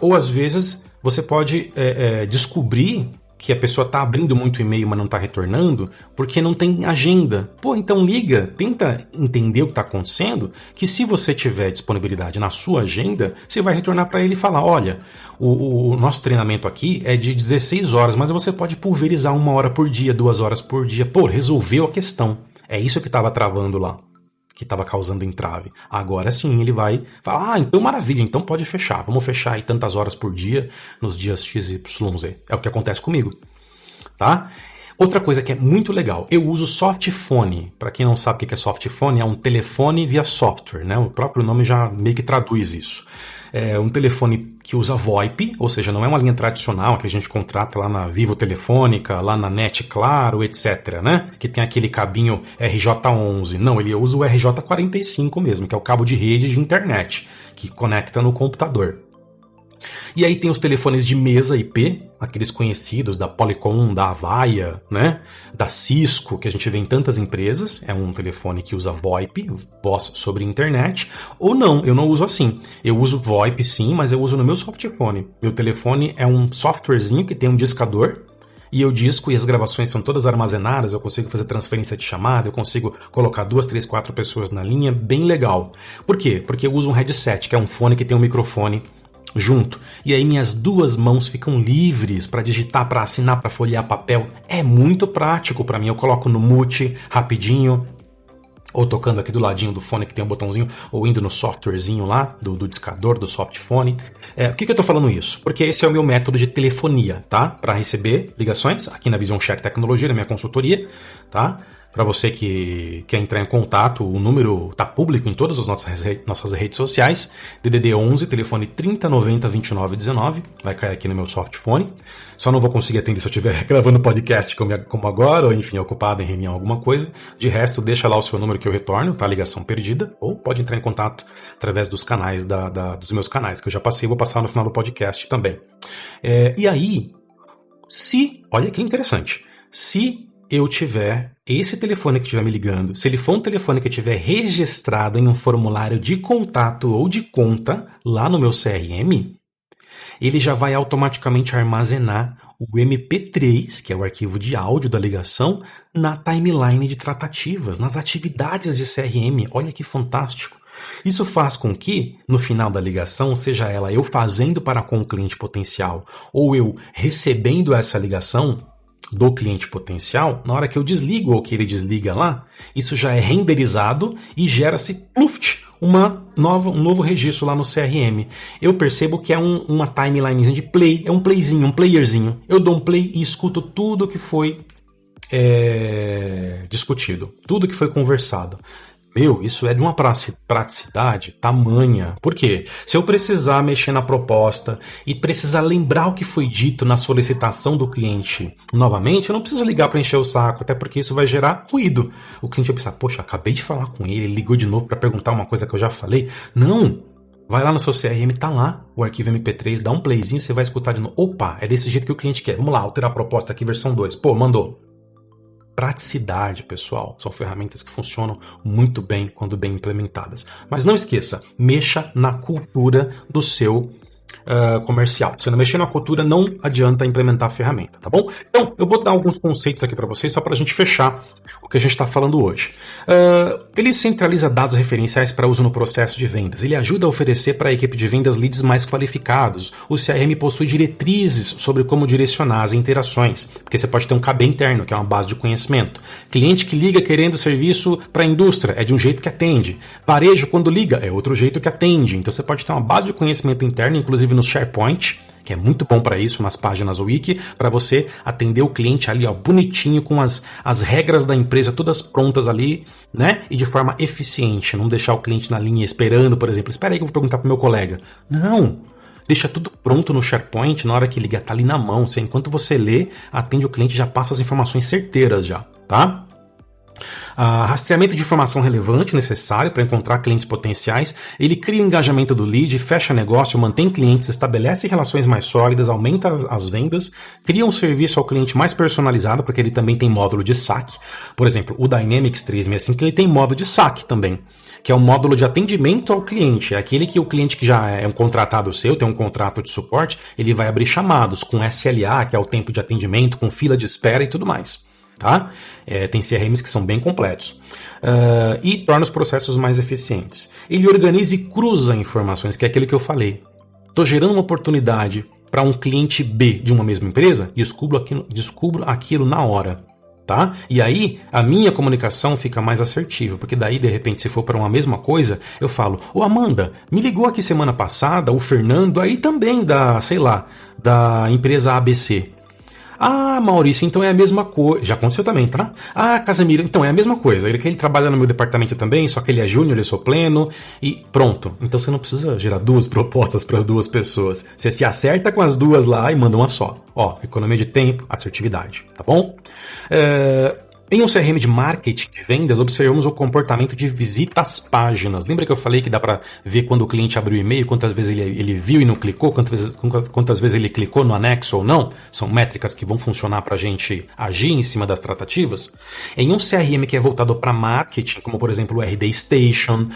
Ou às vezes você pode descobrir que a pessoa tá abrindo muito e-mail, mas não tá retornando, porque não tem agenda. Pô, então liga, tenta entender o que tá acontecendo, que se você tiver disponibilidade na sua agenda, você vai retornar para ele e falar, olha, o nosso treinamento aqui é de 16 horas, mas você pode pulverizar 1 hora por dia, 2 horas por dia. Pô, resolveu a questão. É isso que estava travando lá, que estava causando entrave. Agora sim ele vai falar, então maravilha, então pode fechar. Vamos fechar aí tantas horas por dia nos dias XYZ. É o que acontece comigo, tá? Outra coisa que é muito legal, eu uso softphone. Para quem não sabe o que é softphone, é um telefone via software, né? O próprio nome já meio que traduz isso. É um telefone que usa VoIP, ou seja, não é uma linha tradicional que a gente contrata lá na Vivo Telefônica, lá na NET Claro, etc, né? Que tem aquele cabinho RJ11. Não, ele usa o RJ45 mesmo, que é o cabo de rede de internet, que conecta no computador. E aí tem os telefones de mesa IP, aqueles conhecidos da Polycom, da Avaya, né? Da Cisco, que a gente vê em tantas empresas. É um telefone que usa VoIP, voz sobre internet. Ou não, eu não uso assim. Eu uso VoIP sim, mas eu uso no meu softphone. Meu telefone é um softwarezinho que tem um discador. E eu disco e as gravações são todas armazenadas, eu consigo fazer transferência de chamada, eu consigo colocar 2, 3, 4 pessoas na linha, bem legal. Por quê? Porque eu uso um headset, que é um fone que tem um microfone junto. E aí minhas 2 mãos ficam livres para digitar, para assinar, para folhear papel. É muito prático para mim. Eu coloco no mute rapidinho, ou tocando aqui do ladinho do fone que tem um botãozinho, ou indo no softwarezinho lá, do discador, do softphone. Por que eu tô falando isso? Porque esse é o meu método de telefonia, tá? Para receber ligações aqui na Vision Check Tecnologia, na minha consultoria, tá? Para você que quer entrar em contato, o número está público em todas as nossas redes sociais. DDD 11, telefone 3090 2919. Vai cair aqui no meu softphone. Só não vou conseguir atender se eu estiver gravando podcast como agora, ou enfim, ocupado em reunião, alguma coisa. De resto, deixa lá o seu número que eu retorno, tá? Ligação perdida. Ou pode entrar em contato através dos canais, dos meus canais, que eu já passei, vou passar no final do podcast também. E aí, olha que interessante, se eu tiver esse telefone que estiver me ligando, se ele for um telefone que estiver registrado em um formulário de contato ou de conta lá no meu CRM, ele já vai automaticamente armazenar o MP3, que é o arquivo de áudio da ligação, na timeline de tratativas, nas atividades de CRM. Olha que fantástico! Isso faz com que, no final da ligação, seja ela eu fazendo para com o cliente potencial ou eu recebendo essa ligação do cliente potencial, na hora que eu desligo ou que ele desliga lá, isso já é renderizado e gera-se um novo registro lá no CRM. Eu percebo que é uma timelinezinha de play, é um playzinho, um playerzinho. Eu dou um play e escuto tudo que foi discutido, tudo que foi conversado. Isso é de uma praticidade tamanha. Por quê? Se eu precisar mexer na proposta e precisar lembrar o que foi dito na solicitação do cliente novamente, eu não preciso ligar para encher o saco, até porque isso vai gerar ruído. O cliente vai pensar, poxa, acabei de falar com ele ligou de novo para perguntar uma coisa que eu já falei. Não! Vai lá no seu CRM, tá lá o arquivo MP3, dá um playzinho, você vai escutar de novo. Opa, é desse jeito que o cliente quer. Vamos lá, alterar a proposta aqui, versão 2. Pô, mandou. Praticidade, pessoal. São ferramentas que funcionam muito bem quando bem implementadas. Mas não esqueça, mexa na cultura do seu comercial. Se não mexer na cultura, não adianta implementar a ferramenta, tá bom? Então, eu vou dar alguns conceitos aqui para vocês, só para a gente fechar o que a gente está falando hoje. Ele centraliza dados referenciais para uso no processo de vendas. Ele ajuda a oferecer para a equipe de vendas leads mais qualificados. O CRM possui diretrizes sobre como direcionar as interações, porque você pode ter um KB interno, que é uma base de conhecimento. Cliente que liga querendo serviço para a indústria, é de um jeito que atende. Varejo, quando liga, é outro jeito que atende. Então, você pode ter uma base de conhecimento interno, inclusive no SharePoint, que é muito bom para isso, nas páginas Wiki, para você atender o cliente ali, ó, bonitinho, com as regras da empresa todas prontas ali, né? E de forma eficiente, não deixar o cliente na linha esperando, por exemplo, espera aí que eu vou perguntar pro meu colega. Não! Deixa tudo pronto no SharePoint, na hora que ligar, tá ali na mão. Enquanto você lê, atende o cliente, já passa as informações certeiras já, tá? Rastreamento de informação relevante necessário para encontrar clientes potenciais. Ele cria o engajamento do lead, fecha negócio, mantém clientes, estabelece relações mais sólidas, aumenta as vendas, cria um serviço ao cliente mais personalizado, porque ele também tem módulo de saque. Por exemplo, o Dynamics 365, ele tem módulo de saque também, que é um módulo de atendimento ao cliente. É aquele que o cliente que já é um contratado seu, tem um contrato de suporte, ele vai abrir chamados com SLA, que é o tempo de atendimento, com fila de espera e tudo mais. Tá? Tem CRMs que são bem completos. E torna os processos mais eficientes. Ele organiza e cruza informações, que é aquilo que eu falei. Estou gerando uma oportunidade para um cliente B de uma mesma empresa, descubro aquilo na hora. Tá? E aí a minha comunicação fica mais assertiva, porque daí de repente se for para uma mesma coisa, eu falo: ô Amanda, me ligou aqui semana passada o Fernando aí também da empresa ABC. Ah, Maurício, então é a mesma coisa. Já aconteceu também, tá? Ah, Casemiro, então é a mesma coisa. Ele trabalha no meu departamento também, só que ele é júnior, eu sou pleno e pronto. Então você não precisa gerar duas propostas para as duas pessoas. Você se acerta com as duas lá e manda uma só. Ó, economia de tempo, assertividade, tá bom? Em um CRM de marketing de vendas, observamos o comportamento de visita às páginas. Lembra que eu falei que dá para ver quando o cliente abriu o e-mail, quantas vezes ele viu e não clicou, quantas vezes ele clicou no anexo ou não? São métricas que vão funcionar para a gente agir em cima das tratativas. Em um CRM que é voltado para marketing, como por exemplo o RD Station,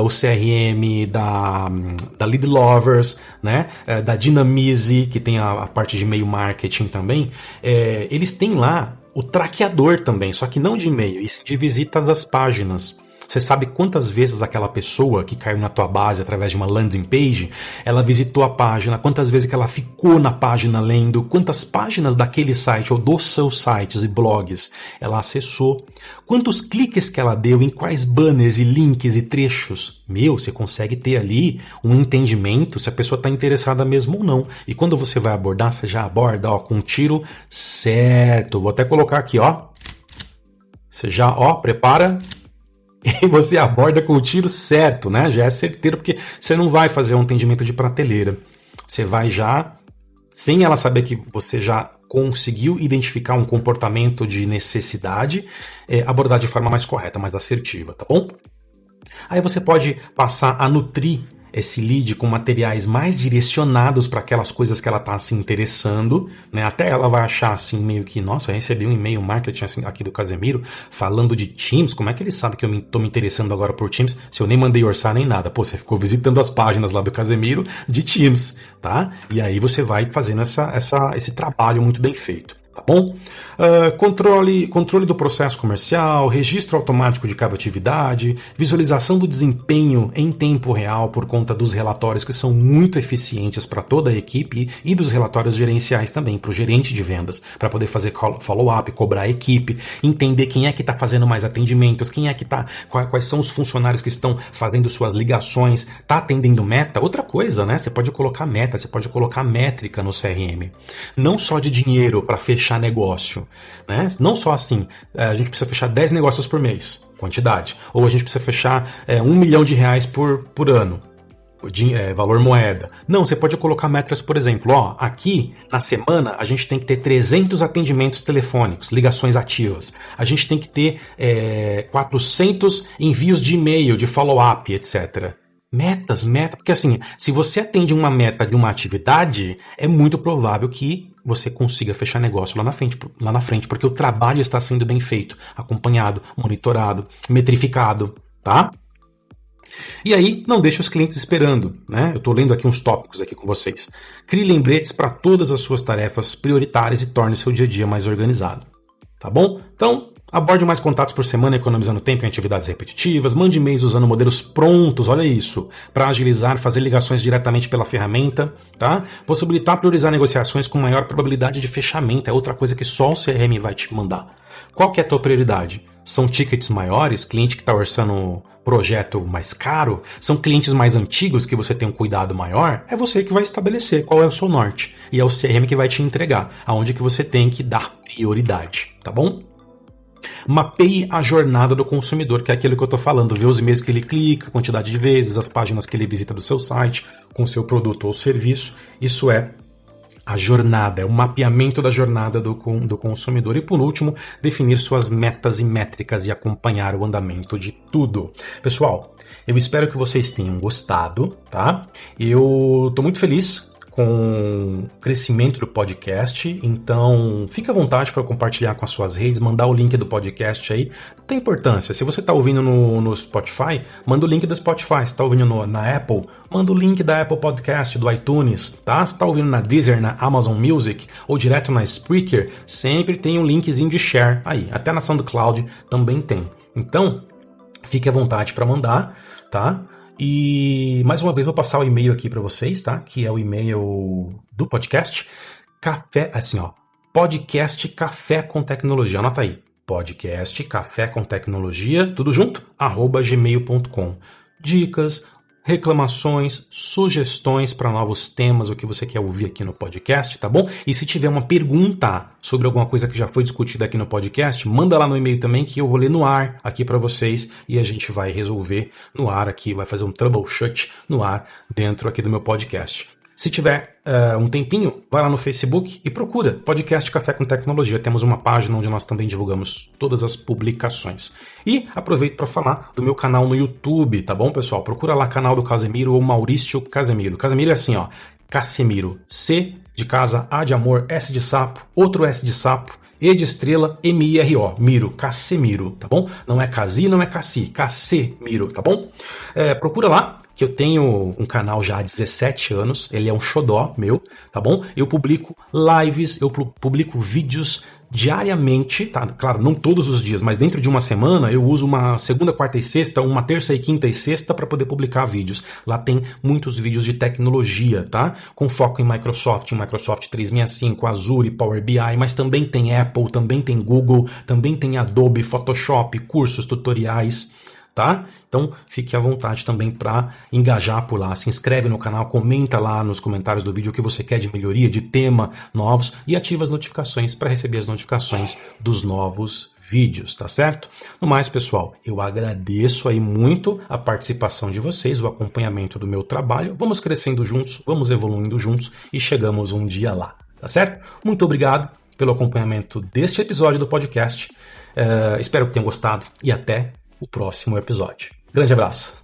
o CRM da Lead Lovers, né? Da Dynamize, que tem a parte de e-mail marketing também, eles têm lá o traqueador também, só que não de e-mail, e de visita das páginas. Você sabe quantas vezes aquela pessoa que caiu na tua base através de uma landing page, ela visitou a página, quantas vezes que ela ficou na página lendo, quantas páginas daquele site ou dos seus sites e blogs ela acessou, quantos cliques que ela deu, em quais banners e links e trechos. Você consegue ter ali um entendimento se a pessoa está interessada mesmo ou não. E quando você vai abordar, você já aborda com um tiro certo. Vou até colocar aqui, ó. Você já, prepara. E você aborda com o tiro certo, né? Já é certeiro, porque você não vai fazer um atendimento de prateleira. Você vai já, sem ela saber que você já conseguiu identificar um comportamento de necessidade, abordar de forma mais correta, mais assertiva, tá bom? Aí você pode passar a nutrir esse lead com materiais mais direcionados para aquelas coisas que ela está se interessando, né? Até ela vai achar assim meio que, nossa, eu recebi um e-mail marketing assim, aqui do Casemiro falando de Teams, como é que ele sabe que eu estou me interessando agora por Teams se eu nem mandei orçar nem nada? Pô, você ficou visitando as páginas lá do Casemiro de Teams, tá? E aí você vai fazendo esse trabalho muito bem feito. Tá bom? Controle do processo comercial, registro automático de cada atividade, visualização do desempenho em tempo real por conta dos relatórios que são muito eficientes para toda a equipe e dos relatórios gerenciais também, para o gerente de vendas, para poder fazer follow-up, cobrar a equipe, entender quem é que está fazendo mais atendimentos, quem é que está, quais são os funcionários que estão fazendo suas ligações, está atendendo meta. Outra coisa, né? Você pode colocar meta, você pode colocar métrica no CRM. Não só de dinheiro para fechar negócio, né? Não só assim, a gente precisa fechar 10 negócios por mês, quantidade, ou a gente precisa fechar R$1 milhão por ano, valor moeda. Não, você pode colocar métricas, por exemplo, aqui na semana a gente tem que ter 300 atendimentos telefônicos, ligações ativas, a gente tem que ter 400 envios de e-mail, de follow-up, etc. Meta, porque assim, se você atende uma meta de uma atividade, é muito provável que você consiga fechar negócio lá na frente, porque o trabalho está sendo bem feito, acompanhado, monitorado, metrificado, tá? E aí, não deixe os clientes esperando, né? Eu estou lendo aqui uns tópicos aqui com vocês. Crie lembretes para todas as suas tarefas prioritárias e torne seu dia a dia mais organizado, tá bom? Então, aborde mais contatos por semana, economizando tempo em atividades repetitivas. Mande e-mails usando modelos prontos, olha isso, para agilizar, fazer ligações diretamente pela ferramenta, tá? Possibilitar priorizar negociações com maior probabilidade de fechamento, é outra coisa que só o CRM vai te mandar. Qual que é a tua prioridade? São tickets maiores, cliente que está orçando projeto mais caro? São clientes mais antigos que você tem um cuidado maior? É você que vai estabelecer qual é o seu norte. E é o CRM que vai te entregar aonde que você tem que dar prioridade, tá bom? Mapeie a jornada do consumidor, que é aquilo que eu estou falando, ver os e-mails que ele clica, quantidade de vezes, as páginas que ele visita do seu site, com o seu produto ou serviço. Isso é a jornada, é o mapeamento da jornada do consumidor. E por último, definir suas metas e métricas e acompanhar o andamento de tudo. Pessoal, eu espero que vocês tenham gostado, tá? Eu tô muito feliz com o crescimento do podcast, então fique à vontade para compartilhar com as suas redes, mandar o link do podcast aí, não tem importância, se você está ouvindo no Spotify, manda o link do Spotify, se está ouvindo na Apple, manda o link da Apple Podcast, do iTunes, tá? Se está ouvindo na Deezer, na Amazon Music ou direto na Spreaker, sempre tem um linkzinho de share aí, até na SoundCloud também tem, então fique à vontade para mandar, tá? E mais uma vez vou passar o e-mail aqui para vocês, tá? Que é o e-mail do podcast, podcast Café com Tecnologia, anota aí, podcast Café com Tecnologia, tudo junto, @gmail.com. Dicas, reclamações, sugestões para novos temas, o que você quer ouvir aqui no podcast, tá bom? E se tiver uma pergunta sobre alguma coisa que já foi discutida aqui no podcast, manda lá no e-mail também que eu vou ler no ar aqui para vocês e a gente vai resolver no ar aqui, vai fazer um troubleshoot no ar dentro aqui do meu podcast. Se tiver um tempinho, vai lá no Facebook e procura Podcast Café com Tecnologia. Temos uma página onde nós também divulgamos todas as publicações. E aproveito para falar do meu canal no YouTube, tá bom, pessoal? Procura lá canal do Casemiro ou Maurício Casemiro. Casemiro é assim, ó, Casemiro. C de casa, A de amor, S de sapo, outro S de sapo, E de estrela, M-I-R-O, Miro, Casemiro, tá bom? Não é Casi, não é Cassi, Casemiro, tá bom? Procura lá, que eu tenho um canal já há 17 anos, ele é um xodó meu, tá bom? Eu publico lives, eu publico vídeos diariamente, tá? Claro, não todos os dias, mas dentro de uma semana eu uso uma segunda, quarta e sexta, uma terça e quinta e sexta para poder publicar vídeos. Lá tem muitos vídeos de tecnologia, tá? Com foco em Microsoft 365, Azure, Power BI, mas também tem Apple, também tem Google, também tem Adobe, Photoshop, cursos, tutoriais, tá? Então fique à vontade também para engajar por lá, se inscreve no canal, comenta lá nos comentários do vídeo o que você quer de melhoria, de tema novos e ativa as notificações para receber as notificações dos novos vídeos, tá certo? No mais, pessoal, eu agradeço aí muito a participação de vocês, o acompanhamento do meu trabalho, vamos crescendo juntos, vamos evoluindo juntos e chegamos um dia lá, tá certo? Muito obrigado pelo acompanhamento deste episódio do podcast, espero que tenham gostado e até o próximo episódio. Grande abraço!